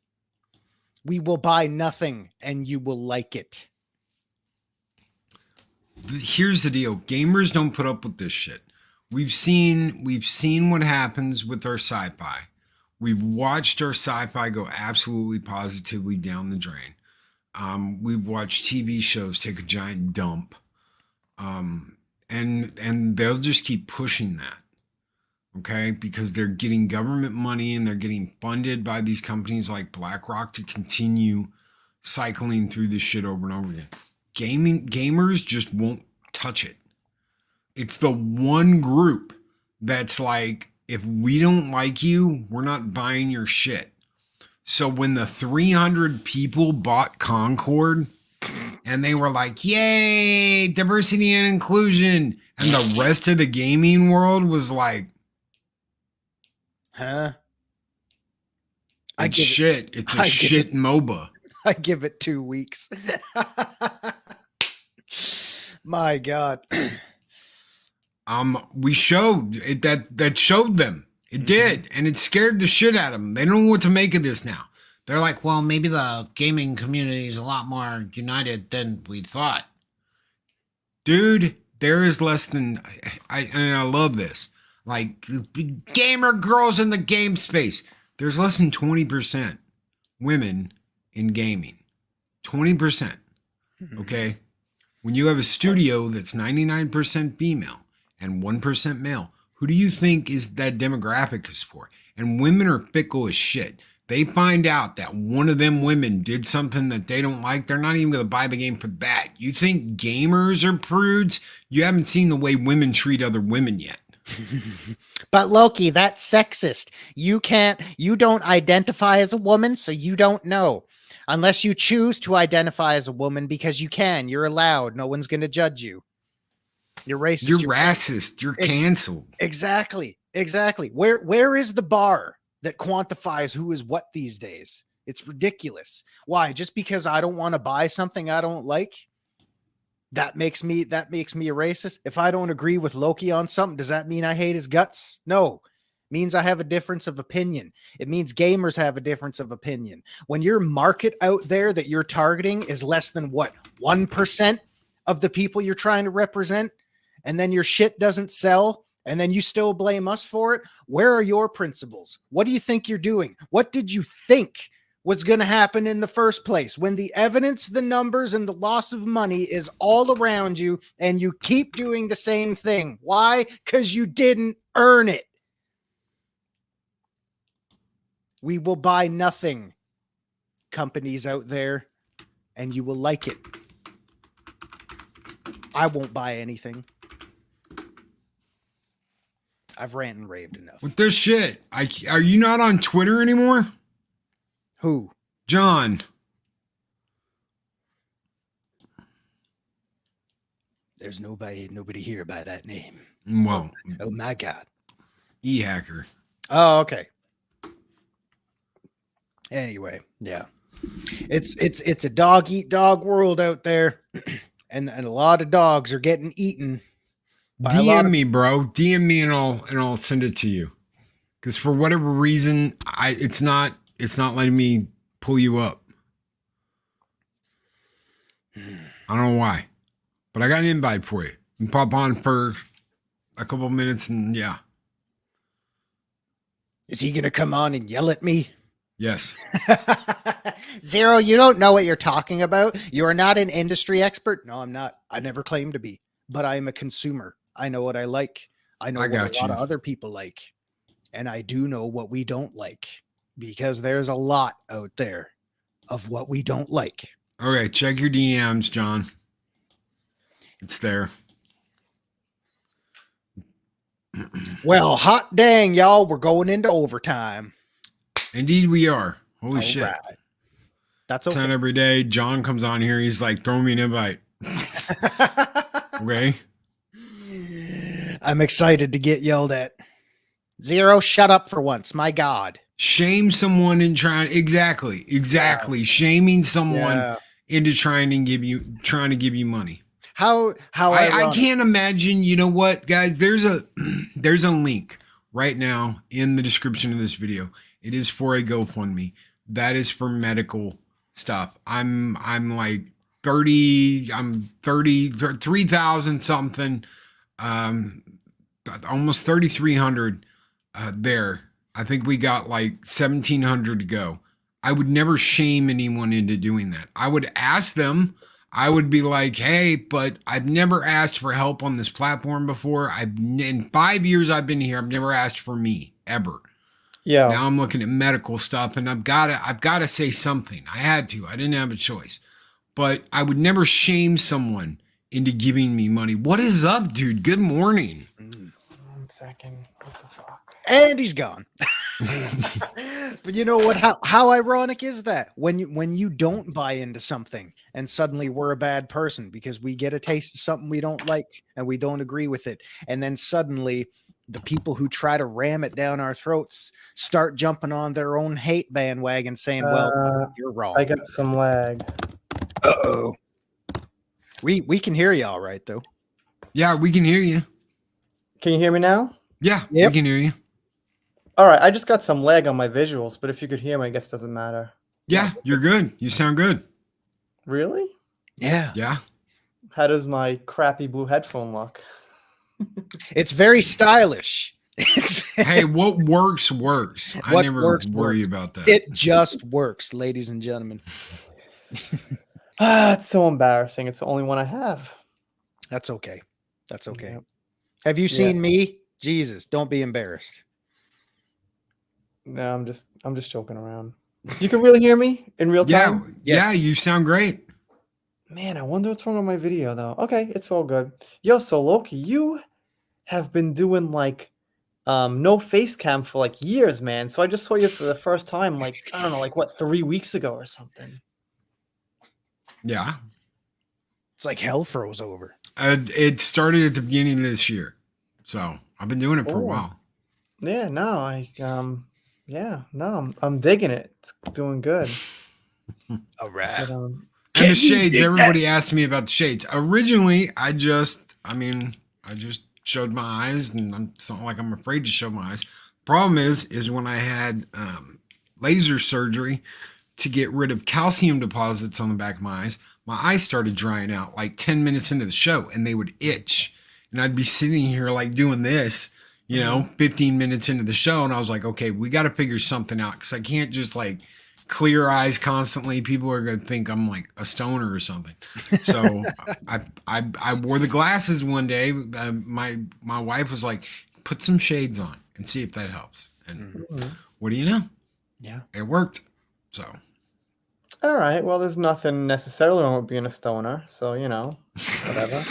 We will buy nothing and you will like it. Here's the deal. Gamers don't put up with this shit. We've seen what happens with our sci-fi. We've watched our sci-fi go absolutely positively down the drain. We've watched TV shows take a giant dump. And they'll just keep pushing that. Okay, because they're getting government money and they're getting funded by these companies like BlackRock to continue cycling through this shit over and over again. Gamers just won't touch it. It's the one group that's like, if we don't like you, we're not buying your shit. So when the 300 people bought Concord and they were like, yay, diversity and inclusion, and the rest of the gaming world was like, huh? It's shit. It's a shit MOBA. I give it 2 weeks. My God. We showed it, that showed them. It did, and it scared the shit out of them. They don't know what to make of this now. They're like, well, maybe the gaming community is a lot more united than we thought. Dude, there is less than and I love this. Like, gamer girls in the game space. There's less than 20% women in gaming. 20%. Okay? When you have a studio that's 99% female and 1% male, who do you think is that demographic is for? And women are fickle as shit. They find out that one of them women did something that they don't like, they're not even going to buy the game for that. You think gamers are prudes? You haven't seen the way women treat other women yet. But Loki, that's sexist. You don't identify as a woman, so you don't know. Unless you choose to identify as a woman, because you can. You're allowed. No one's going to judge you. You're racist. You're racist. You're canceled. Exactly. Where is the bar that quantifies who is what these days? It's ridiculous. Why? Just because I don't want to buy something I don't like? That makes me a racist. If I don't agree with Loki on something, does that mean I hate his guts? No. It means I have a difference of opinion. It means gamers have a difference of opinion. When your market out there that you're targeting is less than 1% of the people you're trying to represent, and then your shit doesn't sell, and then you still blame us for it, where are your principles? What do you think you're doing? What did you think was going to happen in the first place when the evidence, the numbers, and the loss of money is all around you and you keep doing the same thing? Why? Because you didn't earn it. We will buy nothing, companies out there, and you will like it. I won't buy anything. I've ranted and raved enough. With this shit, are you not on Twitter anymore? Who? John. There's nobody here by that name. Well. Oh my God. E-hacker. Oh, okay. Anyway, yeah. It's a dog eat dog world out there. And a lot of dogs are getting eaten. DM me, bro. DM me and I'll send it to you. Because for whatever reason, it's not letting me pull you up. I don't know why. But I got an invite for you. You can pop on for a couple of minutes and yeah. Is he gonna come on and yell at me? Yes. Zero, you don't know what you're talking about. You are not an industry expert. No, I'm not. I never claimed to be. But I am a consumer. I know what I like. I know what a lot of other people like. And I do know what we don't like. Because there's a lot out there of what we don't like. Okay, check your DMs, John. It's there. Well, hot dang, y'all. We're going into overtime. Indeed we are. Holy shit. Right. That's okay. It's not every day. John comes on here. He's like, throw me an invite. Okay. I'm excited to get yelled at. Zero, shut up for once. My God. Shame someone in trying. Exactly. Yeah. Shaming someone into trying to give you money. How I can't imagine. You know what, guys? There's a link right now in the description of this video. It is for a GoFundMe. That is for medical stuff. I'm like 3,000 something, almost 3,300 there. I think we got like 1,700 to go. I would never shame anyone into doing that. I would ask them. I would be like, hey, but I've never asked for help on this platform before. In 5 years I've been here, I've never asked for me ever. Yeah. Now I'm looking at medical stuff, and I've got to say something. I had to. I didn't have a choice. But I would never shame someone into giving me money. What is up, dude? Good morning. 1 second. What the fuck? And he's gone. But you know what? How ironic is that when you don't buy into something and suddenly we're a bad person because we get a taste of something we don't like and we don't agree with it, and then suddenly the people who try to ram it down our throats start jumping on their own hate bandwagon, saying, "Well, you're wrong." I got some lag. Uh-oh. We can hear you all right though. Yeah, we can hear you. Can you hear me now? Yeah, Yep. we can hear you. All right, I just got some lag on my visuals, but if you could hear me, I guess it doesn't matter. Yeah, you're good. You sound good. Really? Yeah. Yeah. How does my crappy blue headphone look? It's very stylish. Hey, what works works. I What never works, worry works. about that. It just works, ladies and gentlemen. It's so embarrassing. It's the only one I have. That's okay. That's okay. Yep. Have you seen me? Jesus, don't be embarrassed. No, I'm just joking around. You can really hear me in real time? Yeah, you sound great. Man, I wonder what's wrong with my video though. Okay, it's all good. Yo, so Loki, you have been doing like no face cam for like years, man. So I just saw you for the first time, like, I don't know, like what, 3 weeks ago or something. Yeah. It's like hell froze over. It started at the beginning of this year. So I've been doing it for a while. Yeah, no, I'm digging it. It's doing good. All right. But, And the shades, everybody asked me about the shades. Originally, I just showed my eyes, and it's not like I'm afraid to show my eyes. Problem is when I had laser surgery to get rid of calcium deposits on the back of my eyes started drying out like 10 minutes into the show, and they would itch. And I'd be sitting here like doing this, 15 minutes into the show. And I was like, okay, we got to figure something out, because I can't just like clear eyes constantly. People are going to think I'm like a stoner or something. So I wore the glasses one day. My wife was like, put some shades on and see if that helps. And what do you know? Yeah, it worked. So. All right. Well, there's nothing necessarily wrong with being a stoner. So, whatever.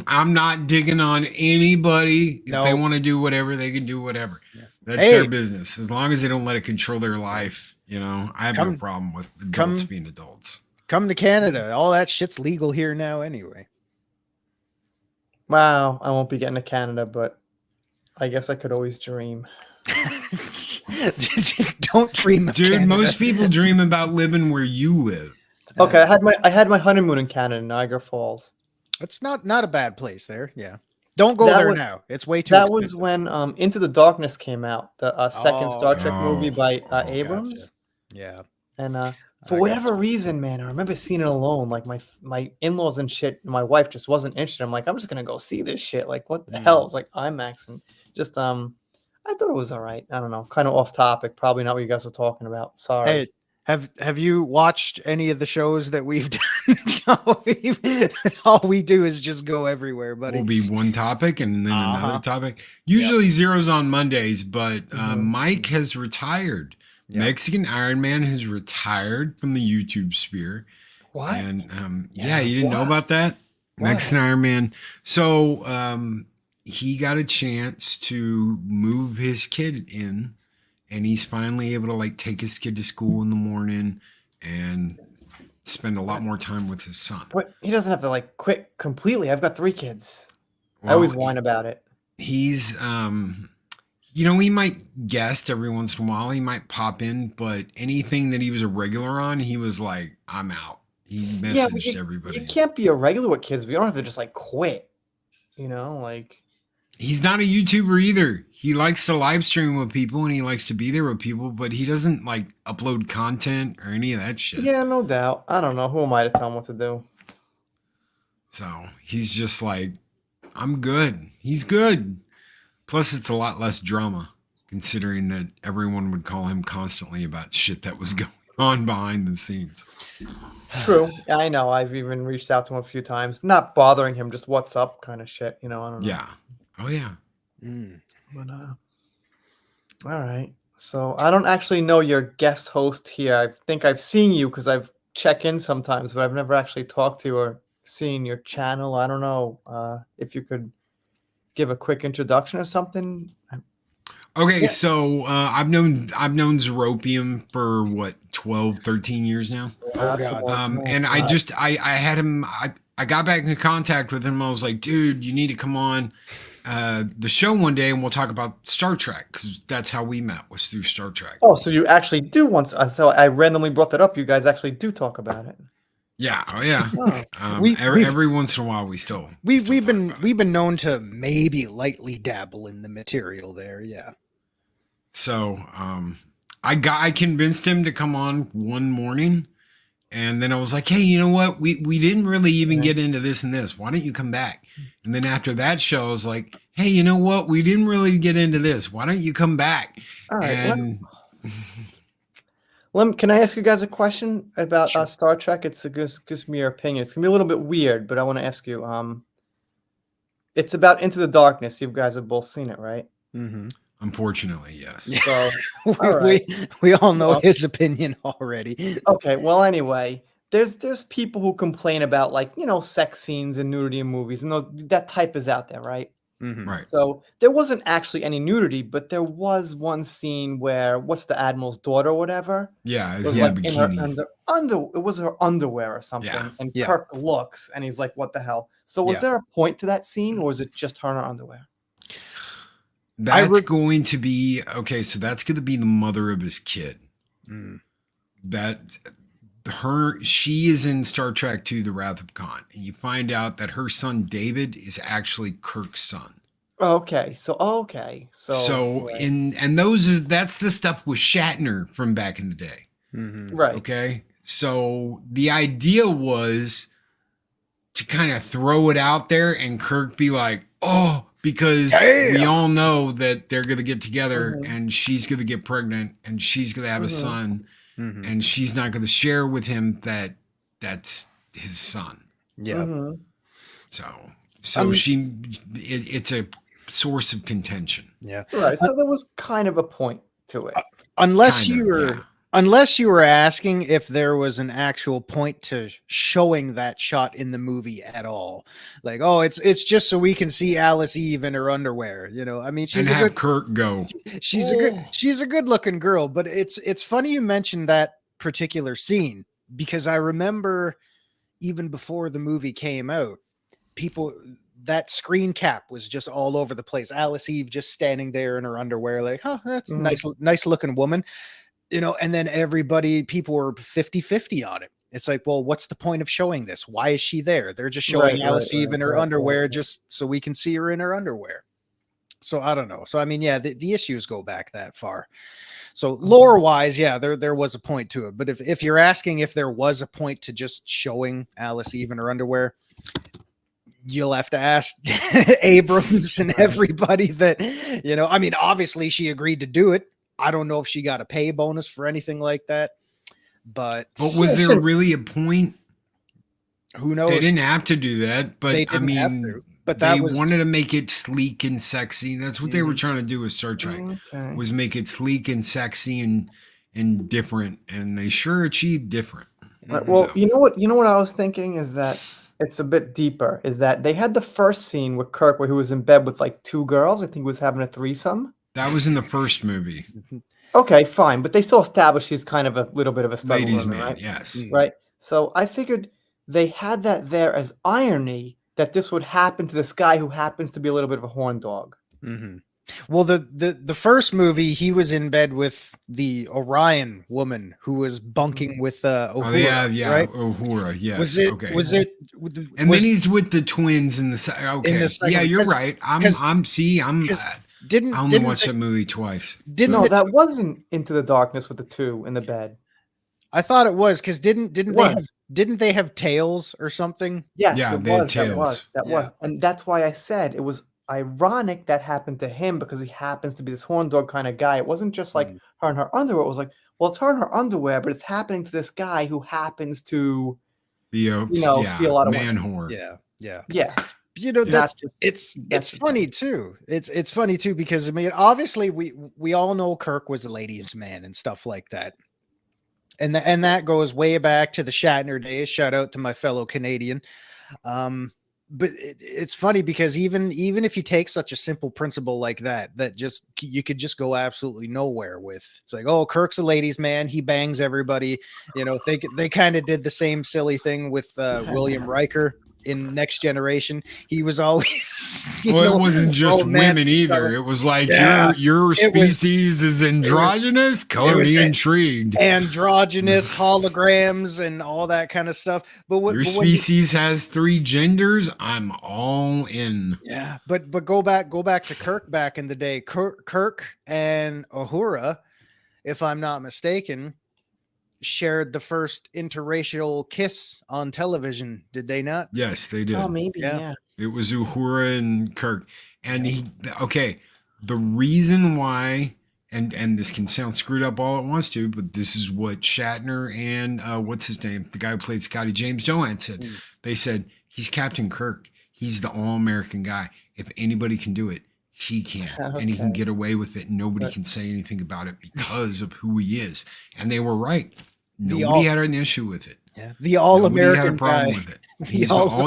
I'm not digging on anybody. No. If they want to do whatever, they can do whatever. Yeah. That's their business. As long as they don't let it control their life, I have no problem with adults being adults. Come to Canada. All that shit's legal here now anyway. Wow. I won't be getting to Canada, but I guess I could always dream. Don't dream of Dude, Canada. most people dream about living where you live. Okay, I had my honeymoon in Canada, Niagara Falls. It's not a bad place there. Yeah. Don't go there now. It's way too That expensive. was when Into the Darkness came out, the second Star Trek movie by Abrams. Gotcha. Yeah. And for whatever reason, man, I remember seeing it alone. Like my in-laws and shit, my wife just wasn't interested. I'm like, I'm just gonna go see this shit. Like, what the hell? It's like IMAX, and just I thought it was all right. I don't know, kind of off topic, probably not what you guys were talking about. Sorry. Hey, have you watched any of the shows that we've done? All we do is just go everywhere, buddy. Will be one topic and then another topic. Usually Zero's on Mondays, but Mike has retired. Yep. Mexican Iron Man has retired from the YouTube sphere. What? And you didn't know about that? What? Mexican Iron Man. So he got a chance to move his kid in, and he's finally able to like take his kid to school in the morning and spend a lot more time with his son. But he doesn't have to like quit completely. I've got 3 kids. Well, I always whine about it. He's he might guest every once in a while. He might pop in, but anything that he was a regular on, he was like, I'm out. He messaged everybody. You can't be a regular with kids, but you don't have to just like quit. Like He's not a YouTuber either. He likes to live stream with people and he likes to be there with people, but he doesn't like upload content or any of that shit. Yeah, no doubt. I don't know. Who am I to tell him what to do? So he's just like, I'm good. He's good. Plus, it's a lot less drama, considering that everyone would call him constantly about shit that was going on behind the scenes. True. I know. I've even reached out to him a few times. Not bothering him, just what's up kind of shit. I don't know. Yeah. Oh, yeah. But, all right. So I don't actually know your guest host here. I think I've seen you because I've checked in sometimes, but I've never actually talked to you or seen your channel. I don't know if you could give a quick introduction or something. Okay, yeah. So I've known Zeropium for what, 12, 13 years now. Oh, God. And I had him. I got back in contact with him. I was like, dude, you need to come on the show one day and we'll talk about Star Trek, because that's how we met, was through Star Trek. Oh, so you actually do once. So I randomly brought that up. You guys actually do talk about it. Yeah. Oh, yeah. Every once in a while, we've been known to maybe lightly dabble in the material there. Yeah. So I convinced him to come on one morning, and then I was like, hey, you know what? We didn't really even get into this and this. Why don't you come back? And then after that show, I was like, hey, you know what? We didn't really get into this. Why don't you come back? All right. And can I ask you guys a question about Star Trek? It's gives me your opinion. It's gonna be a little bit weird, but I want to ask you. It's about Into the Darkness. You guys have both seen it, right? Mm-hmm. Unfortunately, yes. So, we all know his opinion already. Okay. Well, anyway, there's people who complain about, like, sex scenes and nudity in movies, and that type is out there, right? Mm-hmm. Right. So there wasn't actually any nudity, but there was one scene where, what's the Admiral's daughter or whatever? Yeah, was like in her it was her underwear or something. Yeah. And Kirk looks and he's like, what the hell? So was there a point to that scene, or was it just her in her underwear? That's going to be okay. So that's going to be the mother of his kid. She is in Star Trek II: The Wrath of Khan, and you find out that her son David is actually Kirk's son. Okay. So that's the stuff with Shatner from back in the day. Mm-hmm. Right. Okay. So the idea was to kind of throw it out there and Kirk be like, oh, because we all know that they're going to get together and she's going to get pregnant and she's going to have a son and she's not going to share with him that that's his son. Yeah. So it's a source of contention. Yeah. Right. So there was kind of a point to it. Unless you were asking if there was an actual point to showing that shot in the movie at all. Like, oh, it's just so we can see Alice Eve in her underwear. I mean, she's Kirk go. She's a good looking girl, but it's funny you mentioned that particular scene, because I remember even before the movie came out, that screen cap was just all over the place. Alice Eve just standing there in her underwear, like, oh, that's a nice looking woman. And then people were 50-50 on it. It's like, well, what's the point of showing this? Why is she there? They're just showing Alice Eve in her underwear just so we can see her in her underwear. So I don't know. So, I mean, yeah, the issues go back that far. So lore wise, yeah, there was a point to it. But if you're asking if there was a point to just showing Alice Eve in her underwear, you'll have to ask Abrams and everybody that, I mean, obviously she agreed to do it. I don't know if she got a pay bonus for anything like that, but was there really a point? Who knows? They didn't have to do that, but I mean, they wanted to make it sleek and sexy. That's what they were trying to do with Star Trek, was make it sleek and sexy and different, and they sure achieved different. Right, well, you know what I was thinking is that it's a bit deeper. Is that they had the first scene with Kirk where he was in bed with like two girls. I think he was having a threesome. That was in the first movie. Okay, fine. But they still established he's kind of a little bit of a ladies' man, right? Yes. Right. So I figured they had that there as irony that this would happen to this guy who happens to be a little bit of a horn dog. Mm-hmm. Well, the first movie, he was in bed with the Orion woman who was bunking with Uhura, right? Uhura, yes. Was it? Okay. Was it? And then he's with the twins in the okay. In the second, yeah, you're right. I'm didn't I only watched that movie twice. No, that wasn't Into the Darkness with the two in the bed. I thought it was because didn't they have tails or something? Yes, yeah, it they had was. tails. That was, and that's why I said it was ironic that happened to him because he happens to be this horn dog kind of guy. It wasn't just like her and her underwear. It was like, well, it's her and her underwear, but it's happening to this guy who happens to be a see a lot of man women. whore. Yeah. Yeah. It's funny too. It's funny too because I mean, obviously we all know Kirk was a ladies' man and stuff like that. And that goes way back to the Shatner days. Shout out to my fellow Canadian. But it's funny because even if you take such a simple principle like that just you could just go absolutely nowhere with. It's like, oh, Kirk's a ladies' man. He bangs everybody. They kind of did the same silly thing with William Riker in Next Generation. He was always it wasn't just women either. It was like your species is androgynous, color me intrigued. Androgynous holograms and all that kind of stuff. But your species has 3 genders, I'm all in. Yeah, but go back to Kirk back in the day. Kirk and Uhura, if I'm not mistaken, shared the first interracial kiss on television, did they not? Yes, they did. Oh, maybe, yeah. It was Uhura and Kirk. And the reason why, and this can sound screwed up all it wants to, but this is what Shatner and what's his name? The guy who played Scotty, James Johan, said. They said, he's Captain Kirk. He's the all-American guy. If anybody can do it, he can. Okay. And he can get away with it. Nobody can say anything about it because of who he is. And they were right. Nobody had an issue with it. Yeah, the all-American had a problem guy. with it.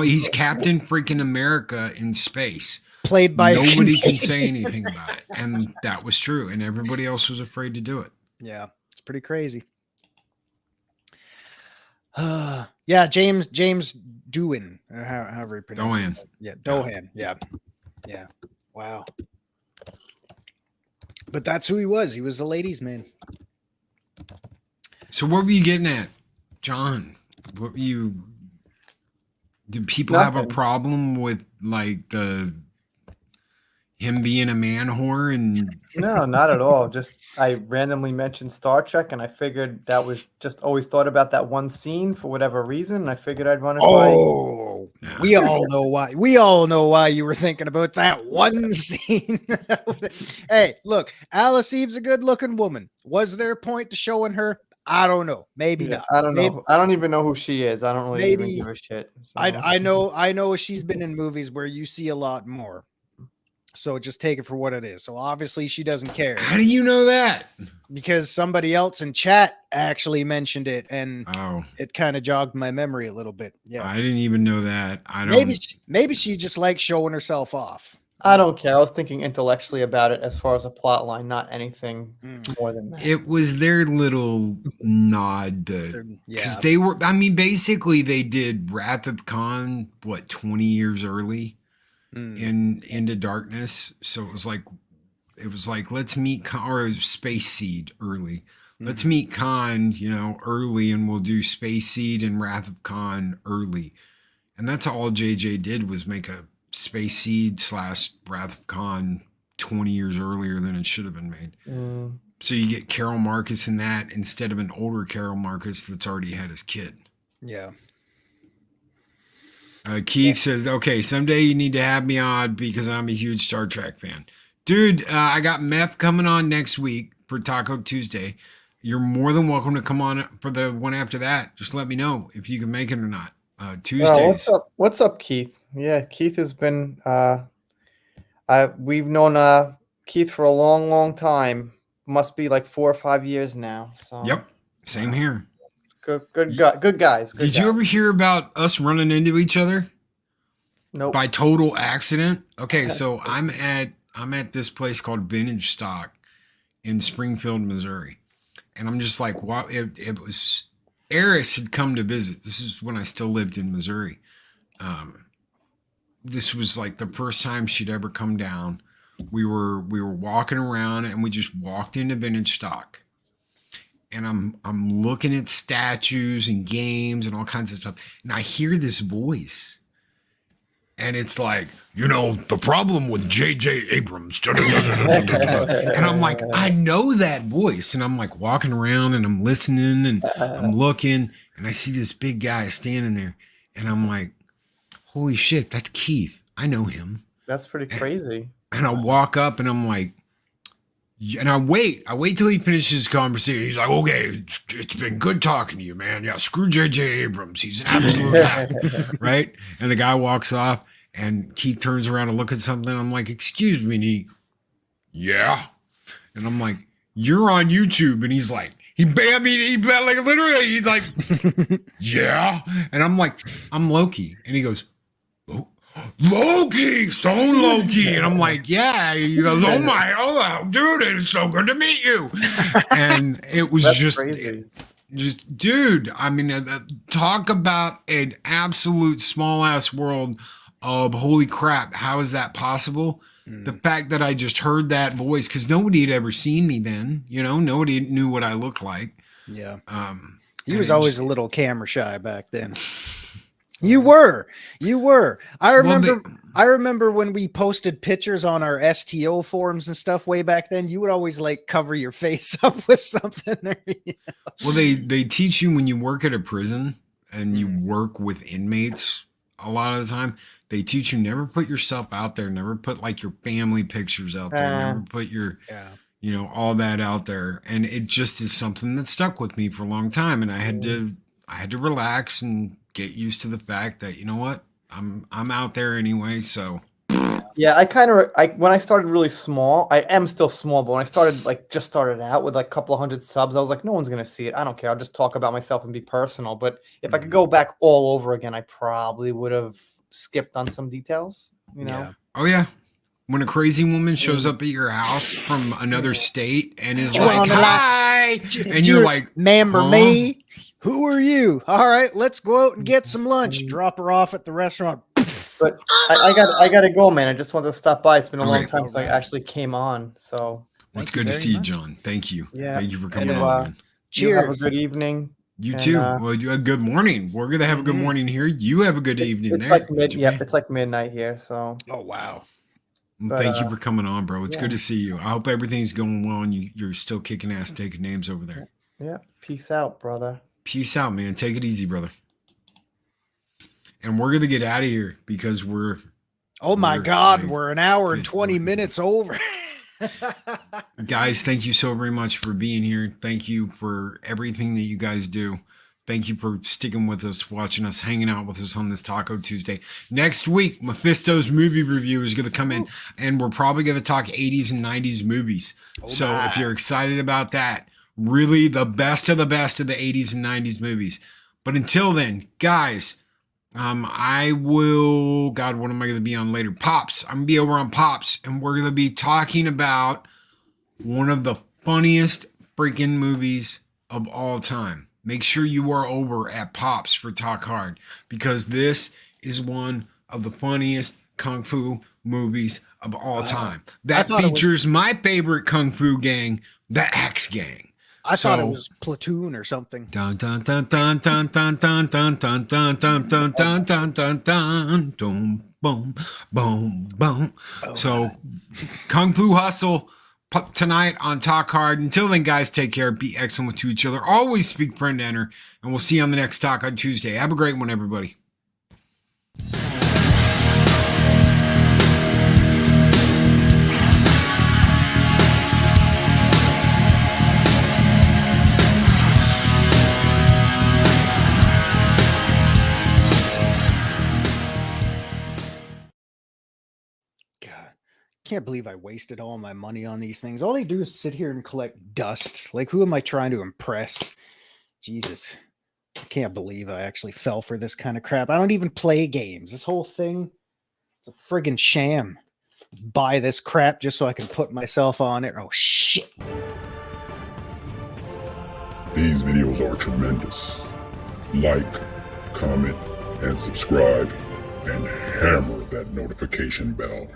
He's Captain freaking America in space. Played by nobody can say anything about it. And that was true. And everybody else was afraid to do it. Yeah, it's pretty crazy. Yeah, James Doohan, or however you pronounce it. Yeah, Doohan. Yeah. Wow. But that's who he was. He was a ladies' man. So what were you getting at, John? What were you? Did people have a problem with like him being a man whore? And no, not at all. Just I randomly mentioned Star Trek, and I figured that was just always thought about that one scene for whatever reason. And I figured I'd run it by. We all know why. We all know why you were thinking about that one scene. Hey, look, Alice Eve's a good-looking woman. Was there a point to showing her? I don't know. Maybe not. I don't know. I don't even know who she is. I don't really even give a shit. So. I know she's been in movies where you see a lot more. So just take it for what it is. So obviously she doesn't care. How do you know that? Because somebody else in chat actually mentioned it, and it kind of jogged my memory a little bit. Yeah, I didn't even know that. I don't. Maybe she just likes showing herself off. I don't care. I was thinking intellectually about it as far as a plot line, not anything more than that. It was their little nod because they were. I mean, basically, they did Wrath of Khan 20 years early. In Into Darkness, so it was like let's meet Khan, or Space Seed early. Let's meet Khan, early, and we'll do Space Seed and Wrath of Khan early, and that's all JJ did was make a Space Seed / Wrath of Khan 20 years earlier than it should have been made. So you get Carol Marcus in that instead of an older Carol Marcus that's already had his kid. Yeah. Keith says, okay, someday you need to have me on because I'm a huge Star Trek fan. Dude, I got Meth coming on next week for Taco Tuesday. You're more than welcome to come on for the one after that. Just let me know if you can make it or not. Tuesdays. What's up, Keith? Yeah, Keith has been we've known Keith for a long, long time. Must be like 4 or 5 years now. So yep. Same here. Good guys. Did you ever hear about us running into each other? Nope. By total accident? Okay, so I'm at this place called Vintage Stock in Springfield, Missouri. And I'm just like, wow, it was Eris had come to visit. This is when I still lived in Missouri. This was like the first time she'd ever come down. we were walking around and we just walked into vintage stock. And I'm looking at statues and games and all kinds of stuff. And I hear this voice. And it's like, the problem with J.J. Abrams. And I'm like, I know that voice. And I'm like walking around and I'm listening and I'm looking. And I see this big guy standing there. And I'm like, holy shit, that's Keith. I know him. That's pretty crazy. And I walk up and I'm like, and I wait till he finishes his conversation. He's like, okay, it's been good talking to you, man. Yeah, screw J.J. Abrams. He's an absolute hack, right? And the guy walks off, and Keith turns around to look at something. I'm like, excuse me, and yeah. And I'm like, you're on YouTube. And he's like, literally, he's like, yeah. And I'm like, I'm Loki. And he goes, Loki, Stone Loki. And I'm like, yeah. He goes, oh, dude, it's so good to meet you. And it was crazy. Just, dude, I mean, talk about an absolute small ass world of holy crap. How is that possible? The fact that I just heard that voice, because nobody had ever seen me then, nobody knew what I looked like. Yeah. He was always a little camera shy back then. You were. I remember when we posted pictures on our STO forums and stuff way back then, you would always like cover your face up with something. Well, they teach you when you work at a prison and you work with inmates a lot of the time, they teach you never put yourself out there, never put like your family pictures out there, never put your, all that out there. And it just is something that stuck with me for a long time. And I had to relax and get used to the fact that, I'm out there anyway. So yeah, when I started really small, I am still small, but when I just started out with like a couple of hundred subs, I was like, no one's going to see it. I don't care. I'll just talk about myself and be personal. But if I could go back all over again, I probably would have skipped on some details, Yeah. Oh yeah. When a crazy woman shows up at your house from another state and is like, hi, and you're like, remember me? Who are you? All right, let's go out and get some lunch. Drop her off at the restaurant. But I got to go, man. I just wanted to stop by. It's been a long time since I actually came on. So it's good to see you, John. Thank you. Yeah. Thank you for coming on, man. Cheers. You have a good evening. You too. Well, you have a good morning. We're gonna have a good morning here. You have a good evening it's there. It's like midnight here. So. Oh wow. Well, thank you for coming on, bro. It's good to see you. I hope everything's going well and you're still kicking ass, taking names over there. Yeah. Peace out, brother. Peace out, man. Take it easy, brother. And we're gonna get out of here because we're. Oh my God, we're an hour and 20 minutes over. Guys, thank you so very much for being here. Thank you for everything that you guys do. Thank you for sticking with us, watching us, hanging out with us on this Taco Tuesday. Next week, Mephisto's movie review is going to come in, and we're probably going to talk 80s and 90s movies. If you're excited about that, really the best of the 80s and 90s movies. But until then, guys, I will, God, what am I going to be on later? Pops. I'm going to be over on Pops, and we're going to be talking about one of the funniest freaking movies of all time. Make sure you are over at Pops for Talk Hard, because this is one of the funniest Kung Fu movies of all time. That features my favorite Kung Fu gang, the Axe Gang. I thought it was Platoon or something. Dun dun dun dun dun dun dun dun dun dun dun dun dun dun dun dun boom boom boom boom. So Kung Fu Hustle tonight on Talk Hard. Until then, guys, take care. Be excellent to each other. Always speak friend to enter. And we'll see you on the next Talk on Tuesday. Have a great one, everybody. Can't believe I wasted all my money on these things. All they do is sit here and collect dust. Like, who am I trying to impress? Jesus. I can't believe I actually fell for this kind of crap. I don't even play games. This whole thing, it's a friggin' sham. Buy this crap just so I can put myself on it. Oh, shit. These videos are tremendous. Like, comment, and subscribe, and hammer that notification bell.